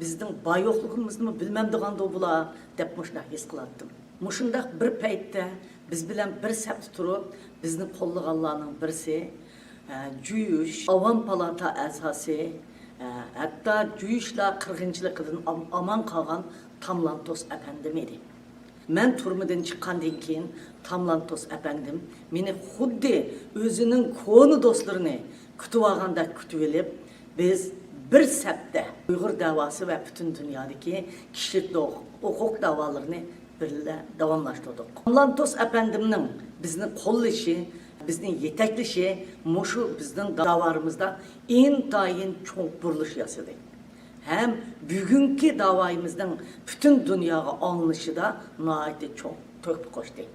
Bizning boy yo'qligimizni bilmamdiganda bular deb shunday his qilardim. Shunday bir paytda biz bilan bir safda turib, bizni qo'llaganlarning birisi Juyush Avam palata a'zosi, hatto Juyushlar qirg'inchiligidan aman qolgan Lantos apandim edi. Men turmadan chiqqandan keyin Lantos apandim meni xuddi o'zining ko'ni do'stlarini kutib olgandek kutib olib, biz bir safda Uyghur davası ve bütün dünyadaki kişilik hukuk davalarını birlikte davamlaştırdık. Lantos efendiminin bizni qo'llashi, bizni yetaklishi mushu bizning davarimizda intayin cho'ng burilish yasadi. Hem bugungi davoyimizning bütün dunyoga anglashida nihoyatda cho'ng to'p qo'shdi.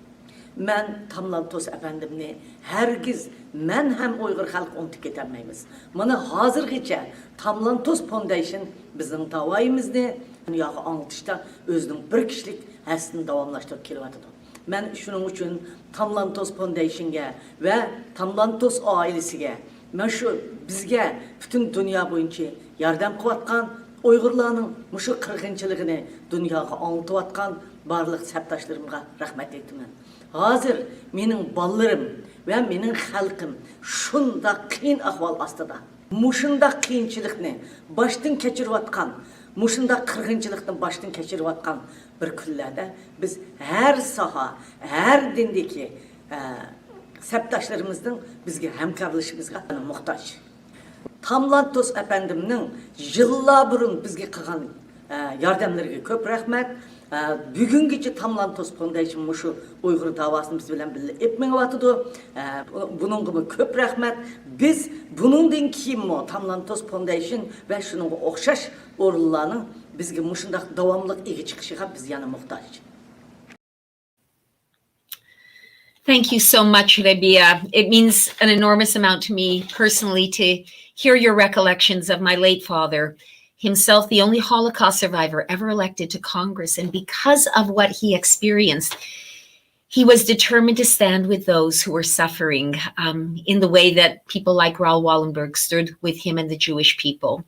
Men Lantos efendimni hergiz men hem Uyghur xalq unutib ketolmaymiz. Mana hozirgacha Lantos Foundation bizning davoyimizni dunyoga anglitishda o'zining bir kishilik hasini davomlashtirib kelyapti. Men shuning uchun Lantos Foundationga va Lantos oilasiga, men shu bizga butun dunyo bo'yicha yordam qilayotgan Uyg'urlarning mushu qirg'inchiligini dunyoga anglitayotgan barliq sabdoshlarimga rahmat aytaman. Hazır mening bolalarım ve mening xalqim shunda qiyin ahvol ostida, mushunda qiyinchilikni boshdan kechirayotgan, mushunda qirg'inchilikni boshdan kechirayotgan bir kunlarda biz her saha, her dindagi sabdoshlarimizning bizga hamkorlashimizga muhtoj. Lantos efendimning yillar burun bizga qilgan yordamlariga ko'p rahmat. Bugungacha Lantos Foundation mushu Uyg'ur davasini biz bilan birga etmayapti. Buningga ko'p rahmat. Biz buningdan keyinmi Lantos Foundation va shuningga o'xshash o'rinlarning bizga mushundaq davomli ega chiqishiga biz yana muhtoj. Thank you so much, Rabia. It means an enormous amount to me personally to hear your recollections of my late father, himself the only Holocaust survivor ever elected to Congress. And because of what he experienced, he was determined to stand with those who were suffering in the way that people like Raoul Wallenberg stood with him and the Jewish people.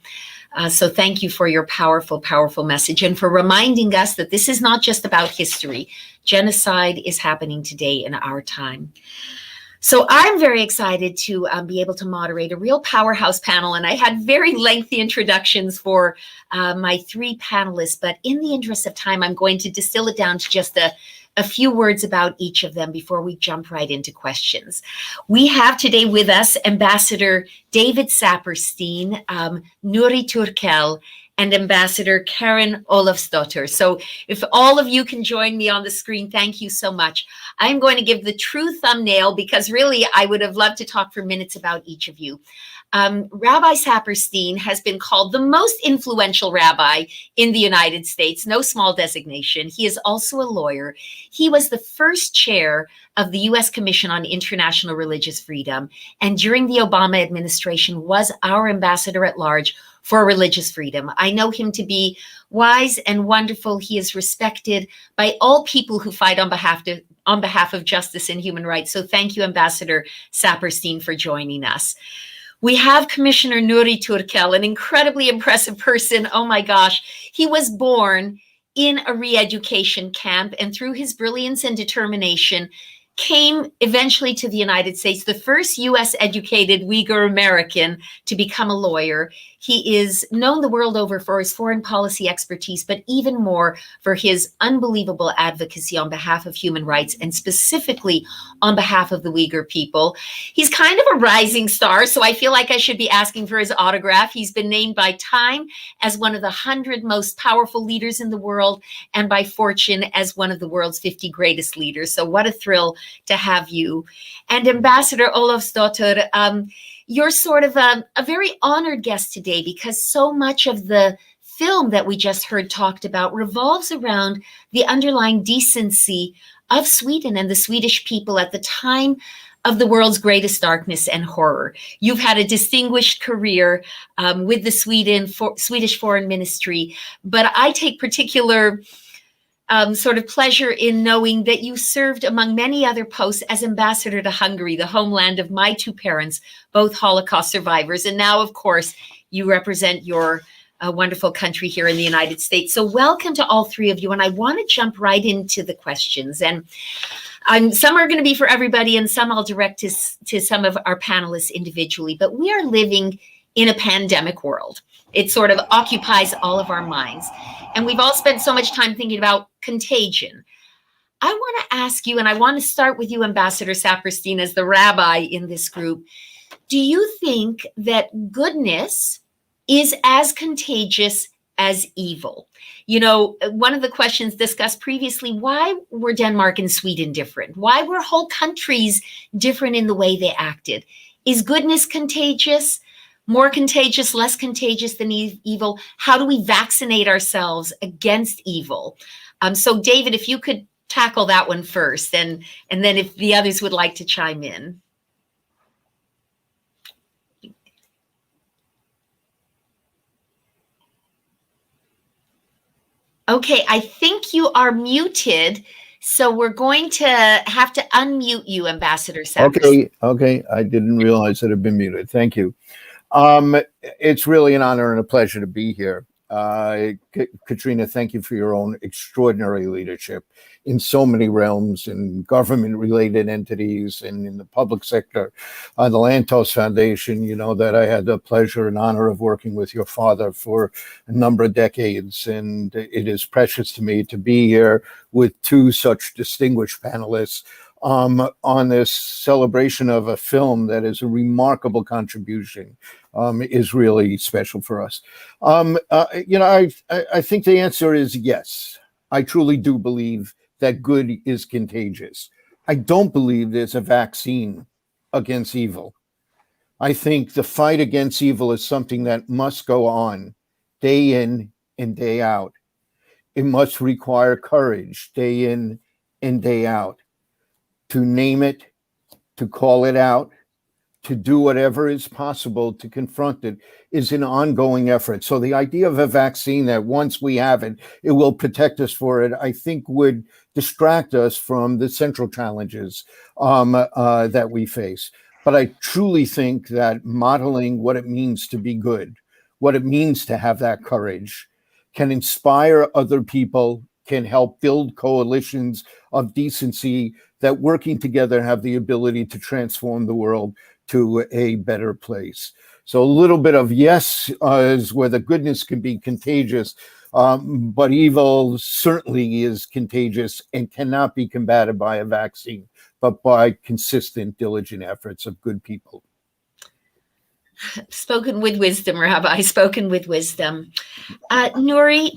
So thank you for your powerful, powerful message and for reminding us that this is not just about history. Genocide is happening today in our time. So I'm very excited to be able to moderate a real powerhouse panel. And I had very lengthy introductions for my three panelists. But in the interest of time, I'm going to distill it down to just a a few words about each of them before we jump right into questions. We have today with us Ambassador David Saperstein, Nuri Turkel, and Ambassador Karen Olofsdotter. So if all of you can join me on the screen, thank you so much. I'm going to give the true thumbnail because really I would have loved to talk for minutes about each of you. Rabbi Saperstein has been called the most influential rabbi in the United States, no small designation. He is also a lawyer. He was the first chair of the U.S. Commission on International Religious Freedom, and during the Obama administration was our ambassador at large for religious freedom. I know him to be wise and wonderful. He is respected by all people who fight on behalf of justice and human rights. So thank you, Ambassador Saperstein, for joining us. We have Commissioner Nuri Turkel, an incredibly impressive person. Oh my gosh. He was born in a re-education camp, and through his brilliance and determination, came eventually to the United States, the first U.S. educated Uyghur American to become a lawyer. He is known the world over for his foreign policy expertise, but even more for his unbelievable advocacy on behalf of human rights and specifically on behalf of the Uyghur people. He's kind of a rising star, so I feel like I should be asking for his autograph. He's been named by Time as one of the 100 most powerful leaders in the world and by Fortune as one of the world's 50 greatest leaders. So what a thrill to have you. And Ambassador Olofsdotter, you're sort of a very honored guest today because so much of the film that we just heard talked about revolves around the underlying decency of Sweden and the Swedish people at the time of the world's greatest darkness and horror. You've had a distinguished career with the Swedish Foreign Ministry, but I take particular sort of pleasure in knowing that you served among many other posts as ambassador to Hungary, the homeland of my two parents, both Holocaust survivors. And now, of course, you represent your wonderful country here in the United States. So welcome to all three of you. And I want to jump right into the questions. And some are going to be for everybody and some I'll direct to some of our panelists individually. But we are living in a pandemic world. It sort of occupies all of our minds. And we've all spent so much time thinking about contagion. I want to ask you, and I want to start with you, Ambassador Saperstein, as the rabbi in this group. Do you think that goodness is as contagious as evil? You know, one of the questions discussed previously, why were Denmark and Sweden different? Why were whole countries different in the way they acted? Is goodness contagious? More contagious, less contagious than evil? How do we vaccinate ourselves against evil? So David, if you could tackle that one first, and then if the others would like to chime in. Okay, I think you are muted. So we're going to have to unmute you, Ambassador Saperstein. Okay. I didn't realize it had been muted. Thank you. It's really an honor and a pleasure to be here. Katrina, thank you for your own extraordinary leadership in so many realms, in government-related entities and in the public sector. The Lantos Foundation, you know that I had the pleasure and honor of working with your father for a number of decades, and it is precious to me to be here with two such distinguished panelists on this celebration of a film that is a remarkable contribution. Is really special for us. I think the answer is yes. I truly do believe that good is contagious. I don't believe there's a vaccine against evil. I think the fight against evil is something that must go on day in and day out. It must require courage day in and day out to name it, to call it out, to do whatever is possible to confront it is an ongoing effort. So the idea of a vaccine that once we have it, it will protect us for it, I think would distract us from the central challenges that we face. But I truly think that modeling what it means to be good, what it means to have that courage, can inspire other people, can help build coalitions of decency that working together have the ability to transform the world to a better place. So a little bit of yes is where the goodness can be contagious. But evil certainly is contagious and cannot be combated by a vaccine, but by consistent, diligent efforts of good people. Spoken with wisdom, Rabbi, spoken with wisdom. Nuri,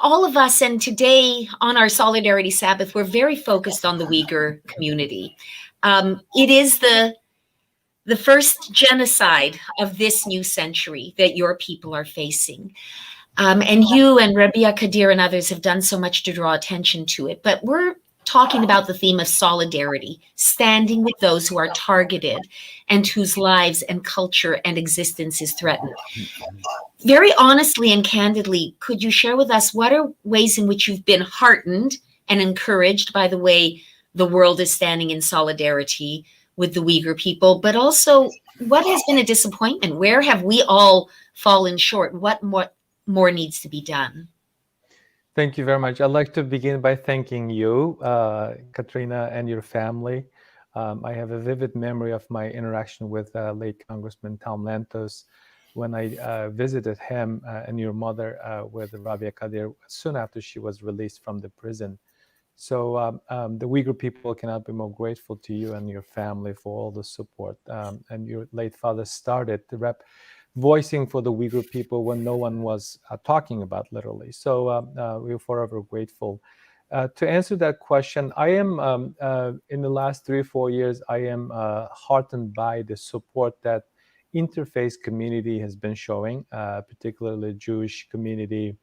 all of us, and today on our Solidarity Sabbath, we're very focused on the Uyghur community. It is the first genocide of this new century that your people are facing. And you and Rabia Kadir and others have done so much to draw attention to it. But we're talking about the theme of solidarity, standing with those who are targeted and whose lives and culture and existence is threatened. Very honestly and candidly, could you share with us what are ways in which you've been heartened and encouraged by the way the world is standing in solidarity with the Uyghur people, but also what has been a disappointment? Where have we all fallen short? What more needs to be done? Thank you very much. I'd like to begin by thanking you, Katrina, and your family. I have a vivid memory of my interaction with late Congressman Tom Lantos when I visited him and your mother with Rabia Kadir soon after she was released from the prison. So the Uyghur people cannot be more grateful to you and your family for all the support. And your late father started the voicing for the Uyghur people when no one was talking about, literally. So we're forever grateful. To answer that question, I am, in the last 3 or 4 years, I am heartened by the support that interfaith community has been showing, particularly Jewish community,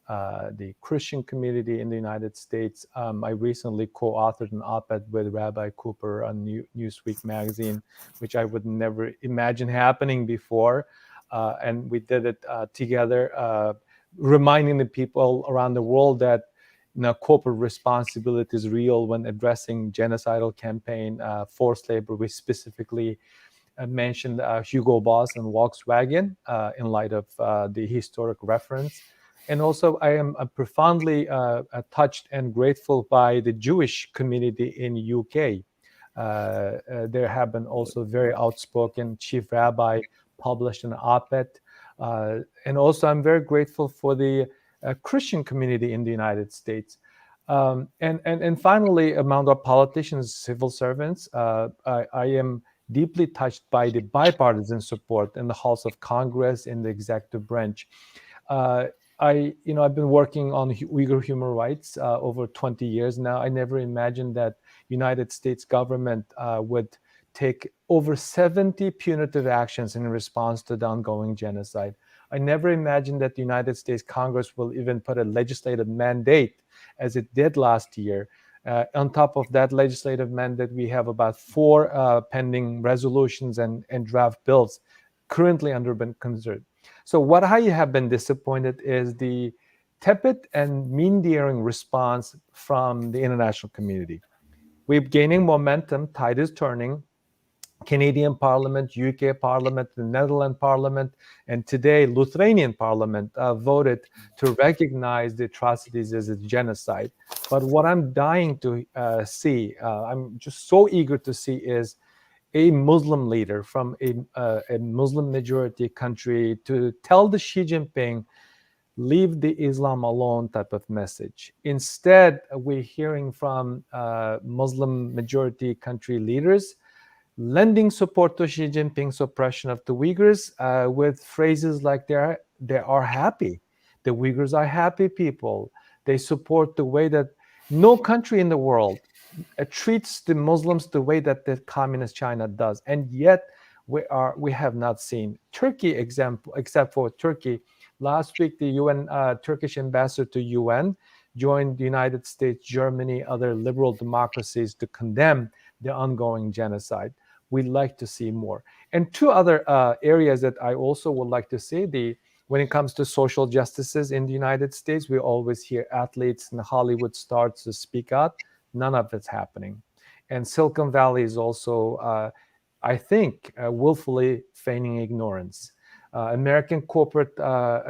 the Christian community in the United States. I recently co-authored an op-ed with Rabbi Cooper on Newsweek magazine, which I would never imagine happening before. And we did it together, reminding the people around the world that corporate responsibility is real when addressing genocidal campaign, forced labor. We specifically mentioned Hugo Boss and Volkswagen in light of the historic reference. And also, I am profoundly touched and grateful by the Jewish community in UK. There have been also very outspoken chief rabbi published an op-ed. And also, I'm very grateful for the Christian community in the United States. And finally, among our politicians, civil servants, I am deeply touched by the bipartisan support in the House of Congress, in the executive branch. I've been working on Uyghur human rights over 20 years now. I never imagined that United States government would take over 70 punitive actions in response to the ongoing genocide. I never imagined that the United States Congress will even put a legislative mandate, as it did last year. On top of that legislative mandate, we have about 4 pending resolutions and draft bills currently under been considered. So what I have been disappointed is the tepid and mean-deering response from the international community. We're gaining momentum, tide is turning. Canadian Parliament, UK Parliament, the Netherlands Parliament, and today Lithuanian Parliament voted to recognize the atrocities as a genocide. But what I'm dying to see, I'm just so eager to see, is a Muslim leader from a Muslim majority country to tell the Xi Jinping, leave the Islam alone type of message. Instead, we're hearing from Muslim majority country leaders lending support to Xi Jinping's oppression of the Uyghurs with phrases like they are happy. The Uyghurs are happy people. They support the way that no country in the world treats the Muslims the way that the communist China does. And yet we have not seen Turkey example, except for Turkey. Last week, the UN Turkish ambassador to UN joined the United States, Germany, other liberal democracies to condemn the ongoing genocide. We'd like to see more. And 2 other areas that I also would like to see, when it comes to social justices in the United States, we always hear athletes and Hollywood stars to speak out. None of it's happening. And Silicon Valley is also, I think, willfully feigning ignorance. American corporate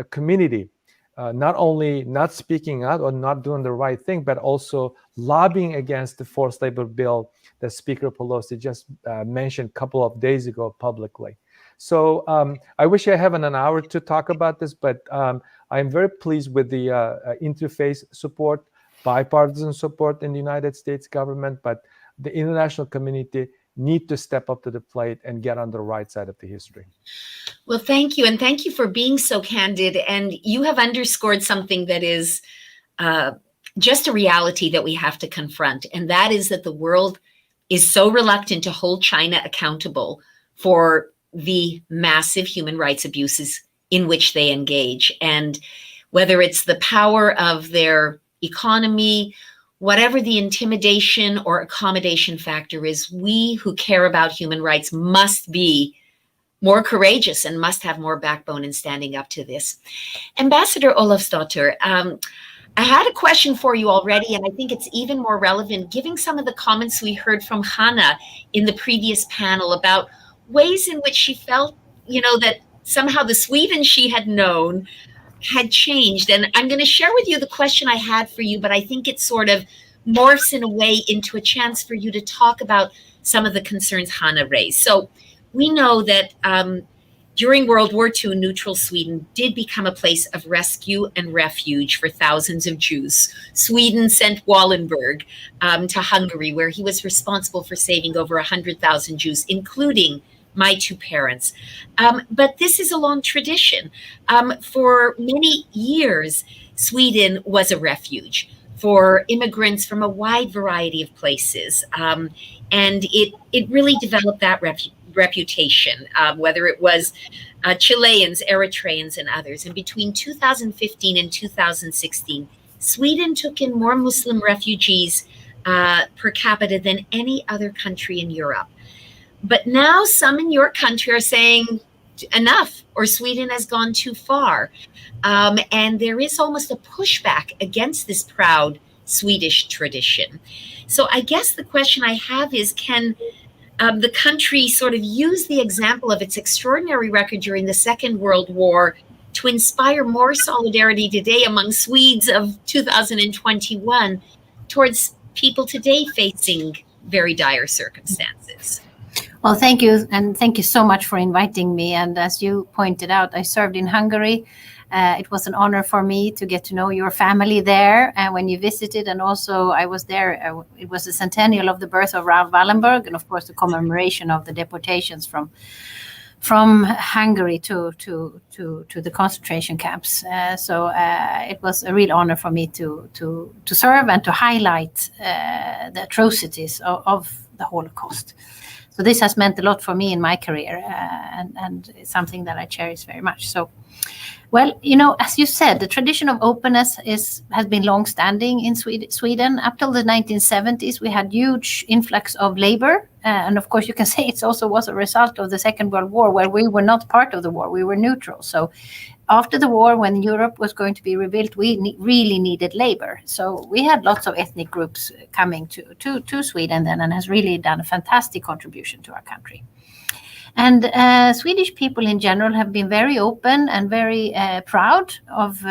community, not only not speaking out or not doing the right thing, but also lobbying against the forced labor bill that Speaker Pelosi just mentioned a couple of days ago publicly. So I wish I had an hour to talk about this, but I'm very pleased with the interfaith support, bipartisan support in the United States government, but the international community need to step up to the plate and get on the right side of the history. Well, thank you. And thank you for being so candid. And you have underscored something that is just a reality that we have to confront. And that is that the world is so reluctant to hold China accountable for the massive human rights abuses in which they engage. And whether it's the power of their economy, whatever the intimidation or accommodation factor is, we who care about human rights must be more courageous and must have more backbone in standing up to this. Ambassador Olafsdottir, I had a question for you already, and I think it's even more relevant, given some of the comments we heard from Hannah in the previous panel about ways in which she felt, that somehow the Sweden she had known had changed. And I'm going to share with you the question I had for you, but I think it sort of morphs in a way into a chance for you to talk about some of the concerns Hannah raised. So we know that during World War II, neutral Sweden did become a place of rescue and refuge for thousands of Jews. Sweden sent Wallenberg to Hungary, where he was responsible for saving over 100,000 Jews, including my two parents. But this is a long tradition. For many years, Sweden was a refuge for immigrants from a wide variety of places. And it really developed that reputation, whether it was Chileans, Eritreans, and others. And between 2015 and 2016, Sweden took in more Muslim refugees per capita than any other country in Europe. But now some in your country are saying enough, or Sweden has gone too far. And there is almost a pushback against this proud Swedish tradition. So I guess the question I have is, can the country sort of use the example of its extraordinary record during the Second World War to inspire more solidarity today among Swedes of 2021 towards people today facing very dire circumstances? Well, thank you. And thank you so much for inviting me. And as you pointed out, I served in Hungary. It was an honor for me to get to know your family there when you visited. And also I was there. It was the centennial of the birth of Raoul Wallenberg, and of course the commemoration of the deportations from Hungary to the concentration camps. So it was a real honor for me to serve and to highlight the atrocities of the Holocaust. So this has meant a lot for me in my career, and it's something that I cherish very much. So, well, as you said, the tradition of openness has been long-standing in Sweden. Up till the 1970s, we had huge influx of labor. And of course, you can say it also was a result of the Second World War, where we were not part of the war. We were neutral. So after the war, when Europe was going to be rebuilt, we really needed labor. So we had lots of ethnic groups coming to Sweden then, and has really done a fantastic contribution to our country. And Swedish people in general have been very open and very proud of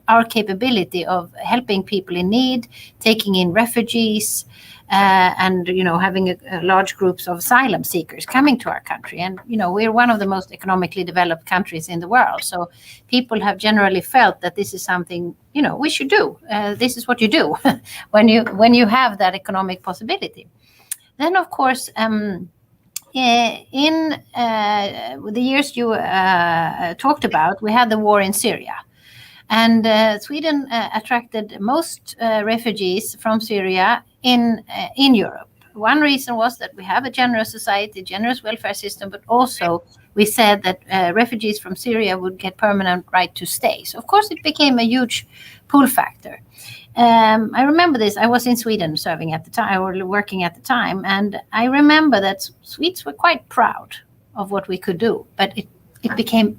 our capability of helping people in need, taking in refugees, and having large groups of asylum seekers coming to our country. And we're one of the most economically developed countries in the world. So people have generally felt that this is something we should do. This is what you do when you have that economic possibility. Then of course, in the years you talked about, we had the war in Syria. And Sweden attracted most refugees from Syria in Europe. One reason was that we have a generous society, generous welfare system, but also we said that refugees from Syria would get permanent right to stay. So of course it became a huge pull factor. I remember this. I was in Sweden serving at the time, or working at the time, and I remember that Swedes were quite proud of what we could do. But it became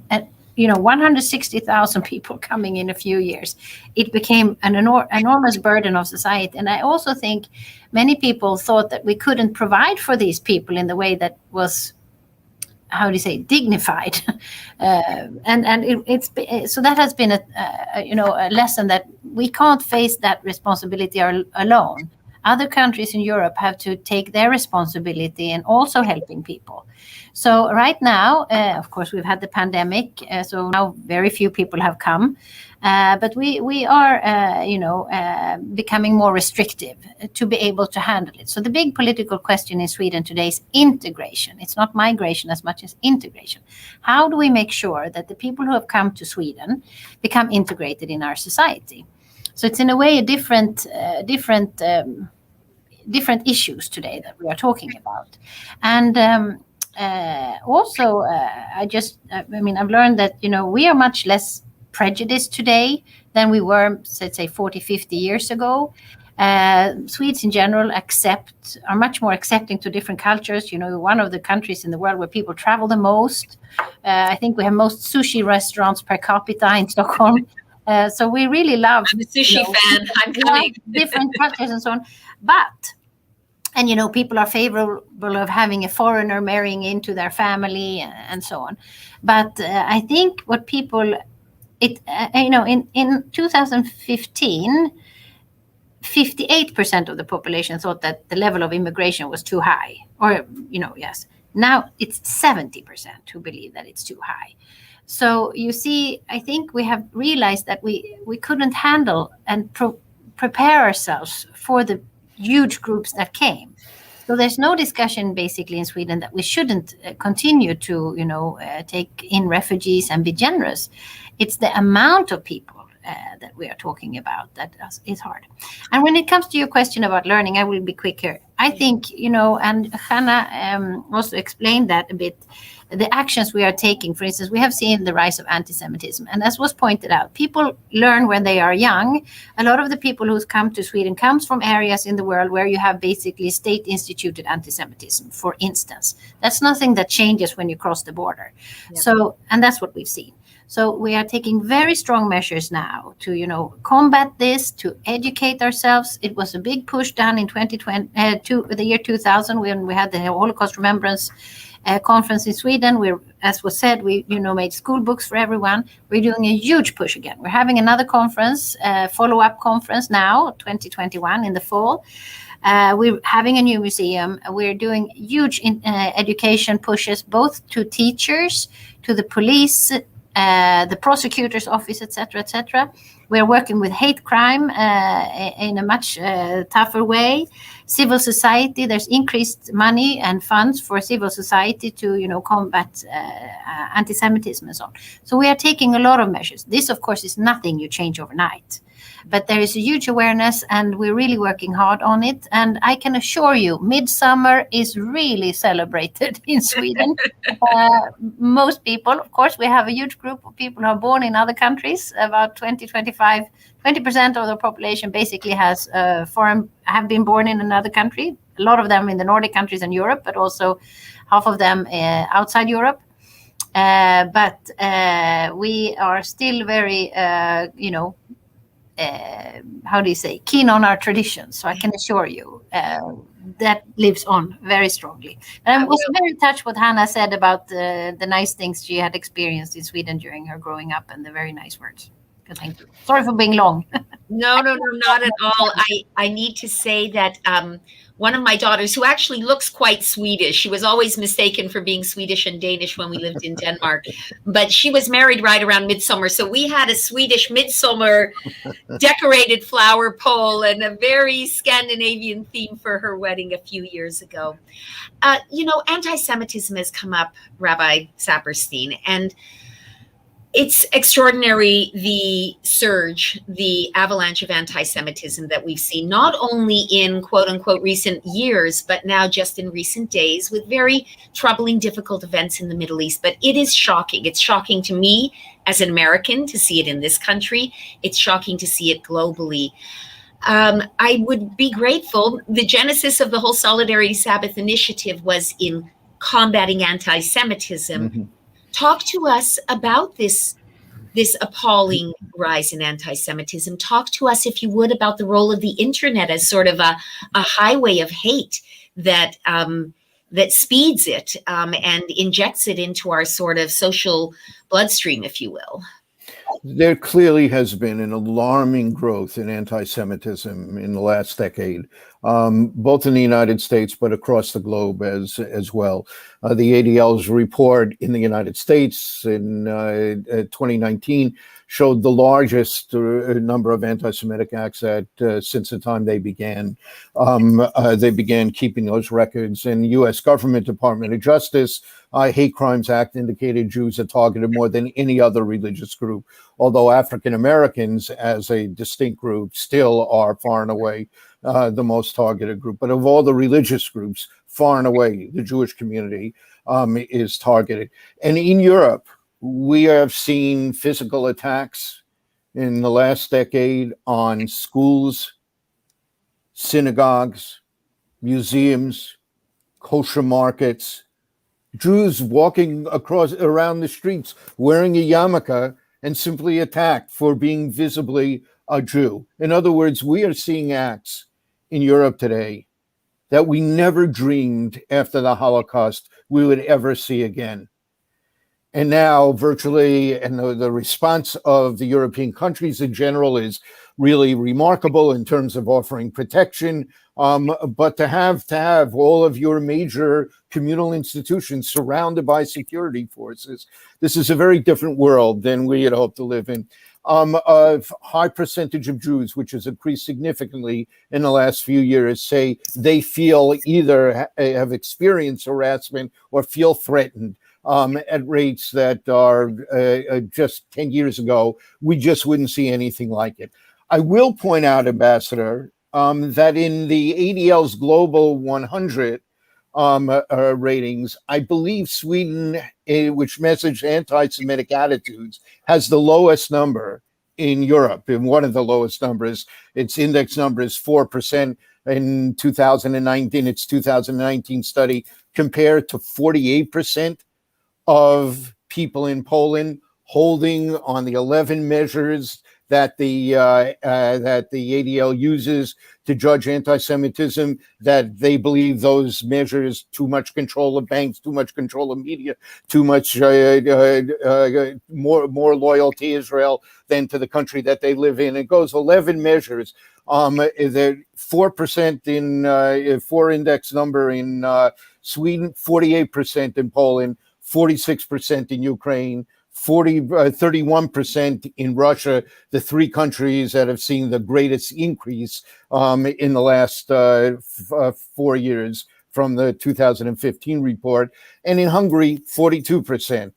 160,000 people coming in a few years. It became an enormous burden of society. And I also think many people thought that we couldn't provide for these people in the way that was, dignified. So that has been a lesson that we can't face that responsibility alone other countries in Europe have to take their responsibility and also helping people. So right now, of course, we've had the pandemic, so now very few people have come. But we are, becoming more restrictive to be able to handle it. So the big political question in Sweden today is integration. It's not migration as much as integration. How do we make sure that the people who have come to Sweden become integrated in our society? So it's in a way a different issues today that we are talking about. And I've learned that, we are much less prejudiced today than we were, let's say, 40, 50 years ago. Swedes in general are much more accepting to different cultures. One of the countries in the world where people travel the most. I think we have most sushi restaurants per capita in Stockholm. So we really love. I'm a sushi fan. I'm coming. Different cultures and so on. And people are favorable of having a foreigner marrying into their family and so on. But I think what people, in 2015, 58% of the population thought that the level of immigration was too high. Or, yes. Now it's 70% who believe that it's too high. So you see, I think we have realized that we couldn't handle and prepare ourselves for the huge groups that came. So there's no discussion basically in Sweden that we shouldn't continue to, take in refugees and be generous. It's the amount of people that we are talking about that is hard. And when it comes to your question about learning, I will be quick here. I think, and Hannah also explained that a bit, the actions we are taking. For instance, we have seen the rise of anti-Semitism. And as was pointed out, people learn when they are young. A lot of the people who come to Sweden comes from areas in the world where you have basically state-instituted anti-Semitism, for instance. That's nothing that changes when you cross the border. Yeah. So, and that's what we've seen. So we are taking very strong measures now to, combat this, to educate ourselves. It was a big push done in the year 2000 when we had the Holocaust Remembrance conference in Sweden. As was said, we made school books for everyone. We're doing a huge push again. We're having another conference, follow-up conference now, 2021 in the fall. We're having a new museum. We're doing huge education pushes, both to teachers, to the police, the prosecutor's office, etc., etc. We're working with hate crime in a much tougher way. Civil society, there's increased money and funds for civil society to, combat anti-Semitism and so on. So we are taking a lot of measures. This, of course, is nothing you change overnight. But there is a huge awareness and we're really working hard on it. And I can assure you, Midsummer is really celebrated in Sweden. Most people, of course, we have a huge group of people who are born in other countries. About 20% of the population basically have been born in another country. A lot of them in the Nordic countries and Europe, but also half of them outside Europe. But we are still very, keen on our traditions. So I can assure you that lives on very strongly. And I was very touched what Hannah said about the nice things she had experienced in Sweden during her growing up and the very nice words. Thank you. Sorry for being long. No, not at all. I need to say that one of my daughters, who actually looks quite Swedish, she was always mistaken for being Swedish and Danish when we lived in Denmark, but she was married right around Midsummer. So we had a Swedish Midsummer decorated flower pole and a very Scandinavian theme for her wedding a few years ago. Anti-Semitism has come up, Rabbi Saperstein, and it's extraordinary, the surge, the avalanche of anti-Semitism that we've seen, not only in quote unquote recent years, but now just in recent days with very troubling, difficult events in the Middle East. But it is shocking. It's shocking to me as an American to see it in this country. It's shocking to see it globally. I would be grateful. The genesis of the whole Solidarity Sabbath initiative was in combating anti-Semitism. Mm-hmm. Talk to us about this appalling rise in anti-Semitism. Talk to us, if you would, about the role of the internet as sort of a highway of hate that speeds it and injects it into our sort of social bloodstream, if you will. There clearly has been an alarming growth in anti-Semitism in the last decade, both in the United States, but across the globe as well. The ADL's report in the United States in 2019 showed the largest number of anti-Semitic acts since the time they began. They began keeping those records. And the U.S. Government Department of Justice Hate Crimes Act indicated Jews are targeted more than any other religious group, although African Americans as a distinct group still are far and away the most targeted group. But of all the religious groups, far and away, the Jewish community is targeted. And in Europe, we have seen physical attacks in the last decade on schools, synagogues, museums, kosher markets, Jews walking around the streets wearing a yarmulke and simply attacked for being visibly a Jew. In other words, we are seeing acts in Europe today that we never dreamed after the Holocaust we would ever see again. And now virtually, and the response of the European countries in general is really remarkable in terms of offering protection. But to have all of your major communal institutions surrounded by security forces, this is a very different world than we had hoped to live in. A high percentage of Jews, which has increased significantly in the last few years, say they feel either have experienced harassment or feel threatened. At rates that are just 10 years ago, we just wouldn't see anything like it. I will point out, Ambassador, that in the ADL's Global 100 ratings, I believe Sweden, which measures anti-Semitic attitudes, has the lowest number in Europe, in one of the lowest numbers. Its index number is 4% in 2019, its 2019 study, compared to 48% of people in Poland holding on the 11 measures that the ADL uses to judge anti-Semitism, that they believe those measures, too much control of banks, too much control of media, too much more loyal to Israel than to the country that they live in. It goes 11 measures. The 4% in 4 index number in Sweden, 48% in Poland, 46% in Ukraine, 31% in Russia, the 3 countries that have seen the greatest increase in the last 4 years from the 2015 report. And in Hungary, 42%.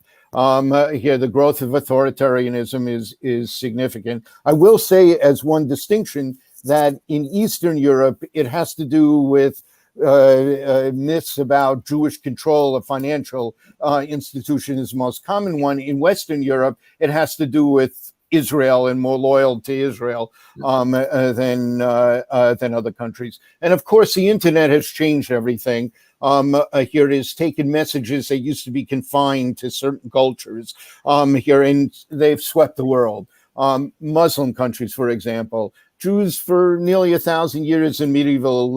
Here, the growth of authoritarianism is significant. I will say, as one distinction, that in Eastern Europe, it has to do with myths about Jewish control of financial institutions is the most common one. In Western Europe, it has to do with Israel and more loyal to Israel than other countries. And of course, the internet has changed everything. Here it is taken messages that used to be confined to certain cultures here, and they've swept the world. Muslim countries, for example, Jews for nearly 1,000 years in medieval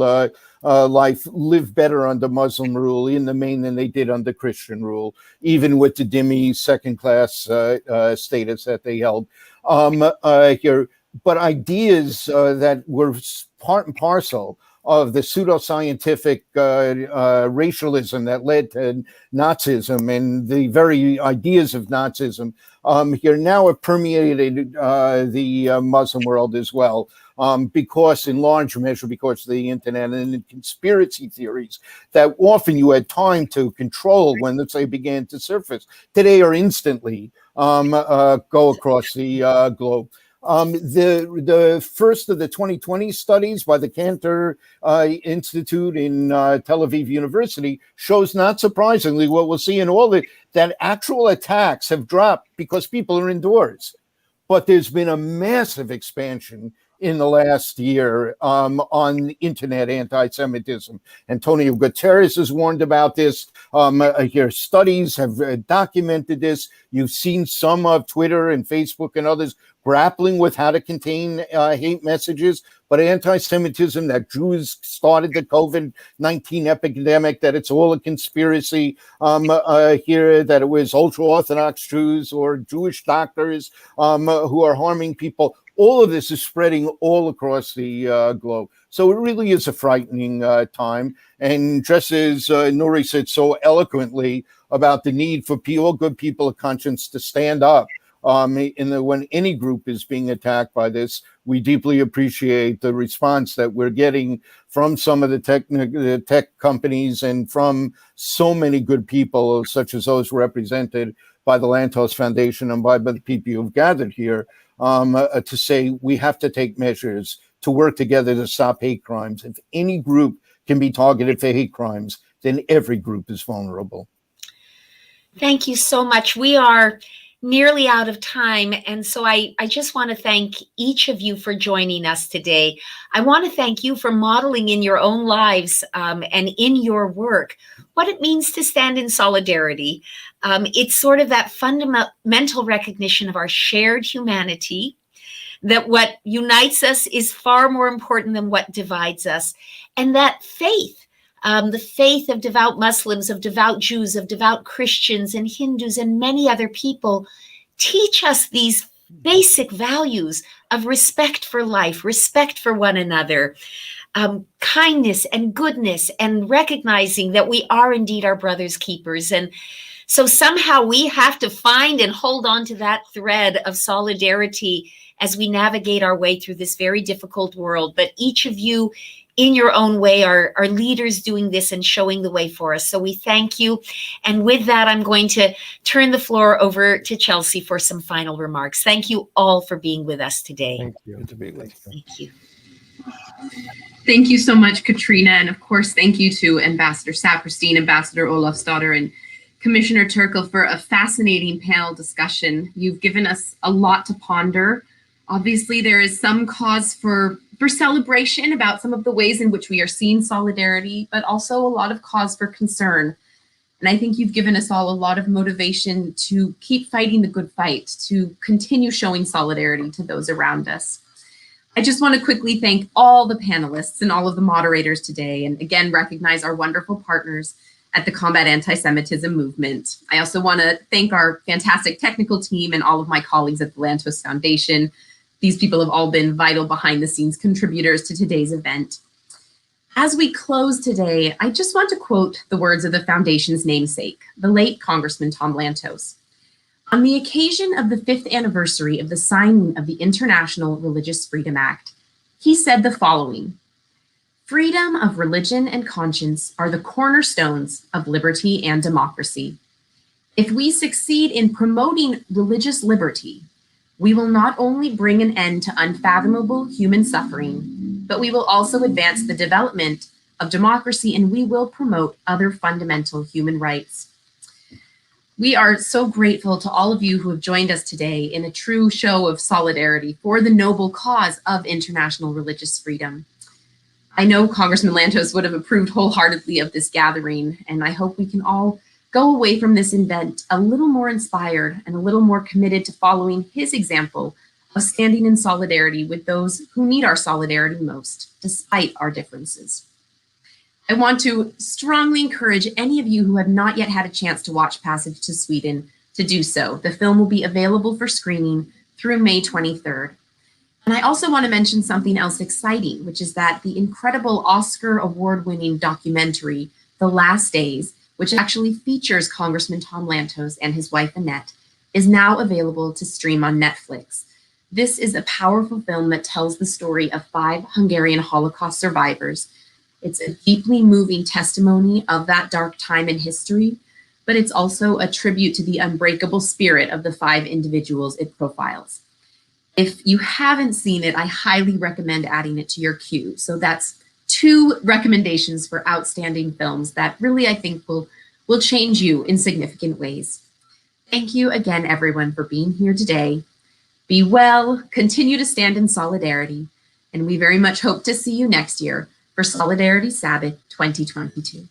life lived better under Muslim rule in the main than they did under Christian rule, even with the dhimmi second-class status that they held here. But ideas that were part and parcel of the pseudoscientific racialism that led to Nazism and the very ideas of Nazism here now have permeated the Muslim world as well, because in large measure because of the internet and the conspiracy theories that often you had time to control when they began to surface. Today are instantly go across the globe. The first of the 2020 studies by the Cantor Institute in Tel Aviv University shows, not surprisingly, what we'll see in all that actual attacks have dropped because people are indoors. But there's been a massive expansion in the last year on internet anti-Semitism. Antonio Guterres has warned about this. Here, studies have documented this. You've seen some of Twitter and Facebook and others grappling with how to contain hate messages, but anti-Semitism, that Jews started the COVID-19 epidemic, that it's all a conspiracy here, that it was ultra-Orthodox Jews or Jewish doctors who are harming people. All of this is spreading all across the globe. So it really is a frightening time. And just as Nuri said so eloquently about the need for all good people of conscience to stand up when any group is being attacked by this, we deeply appreciate the response that we're getting from some of the tech companies and from so many good people, such as those represented by the Lantos Foundation and by the people who've gathered here, to say we have to take measures to work together to stop hate crimes. If any group can be targeted for hate crimes, then every group is vulnerable. Thank you so much. We are nearly out of time. And so I just want to thank each of you for joining us today. I want to thank you for modeling in your own lives and in your work what it means to stand in solidarity. It's sort of that fundamental recognition of our shared humanity, that what unites us is far more important than what divides us, and that faith, the faith of devout Muslims, of devout Jews, of devout Christians and Hindus and many other people teach us these basic values of respect for life, respect for one another, kindness and goodness, and recognizing that we are indeed our brother's keepers. And so somehow we have to find and hold on to that thread of solidarity as we navigate our way through this very difficult world. But each of you in your own way are leaders doing this and showing the way for us. So we thank you. And with that, I'm going to turn the floor over to Chelsea for some final remarks. Thank you all for being with us today. Thank you. Good to be with you. Thank you. Thank you so much, Katrina. And of course, thank you to Ambassador Saperstein, Ambassador Olafsdotter, and Commissioner Turkle for a fascinating panel discussion. You've given us a lot to ponder. Obviously, there is some cause for celebration about some of the ways in which we are seeing solidarity, but also a lot of cause for concern. And I think you've given us all a lot of motivation to keep fighting the good fight, to continue showing solidarity to those around us. I just want to quickly thank all the panelists and all of the moderators today, and again, recognize our wonderful partners at the Combat Anti-Semitism Movement. I also want to thank our fantastic technical team and all of my colleagues at the Lantos Foundation. These people have all been vital behind-the-scenes contributors to today's event. As we close today, I just want to quote the words of the Foundation's namesake, the late Congressman Tom Lantos. On the occasion of the 5th anniversary of the signing of the International Religious Freedom Act, he said the following: "Freedom of religion and conscience are the cornerstones of liberty and democracy. If we succeed in promoting religious liberty, we will not only bring an end to unfathomable human suffering, but we will also advance the development of democracy, and we will promote other fundamental human rights." We are so grateful to all of you who have joined us today in a true show of solidarity for the noble cause of international religious freedom. I know Congressman Lantos would have approved wholeheartedly of this gathering, and I hope we can all go away from this event a little more inspired and a little more committed to following his example of standing in solidarity with those who need our solidarity most, despite our differences. I want to strongly encourage any of you who have not yet had a chance to watch Passage to Sweden to do so. The film will be available for screening through May 23rd. And I also want to mention something else exciting, which is that the incredible Oscar award-winning documentary, The Last Days, which actually features Congressman Tom Lantos and his wife Annette, is now available to stream on Netflix. This is a powerful film that tells the story of 5 Hungarian Holocaust survivors. It's a deeply moving testimony of that dark time in history, but it's also a tribute to the unbreakable spirit of the 5 individuals it profiles. If you haven't seen it, I highly recommend adding it to your queue. So that's 2 recommendations for outstanding films that really, I think, will change you in significant ways. Thank you again, everyone, for being here today. Be well, continue to stand in solidarity, and we very much hope to see you next year for Solidarity Sabbath 2022.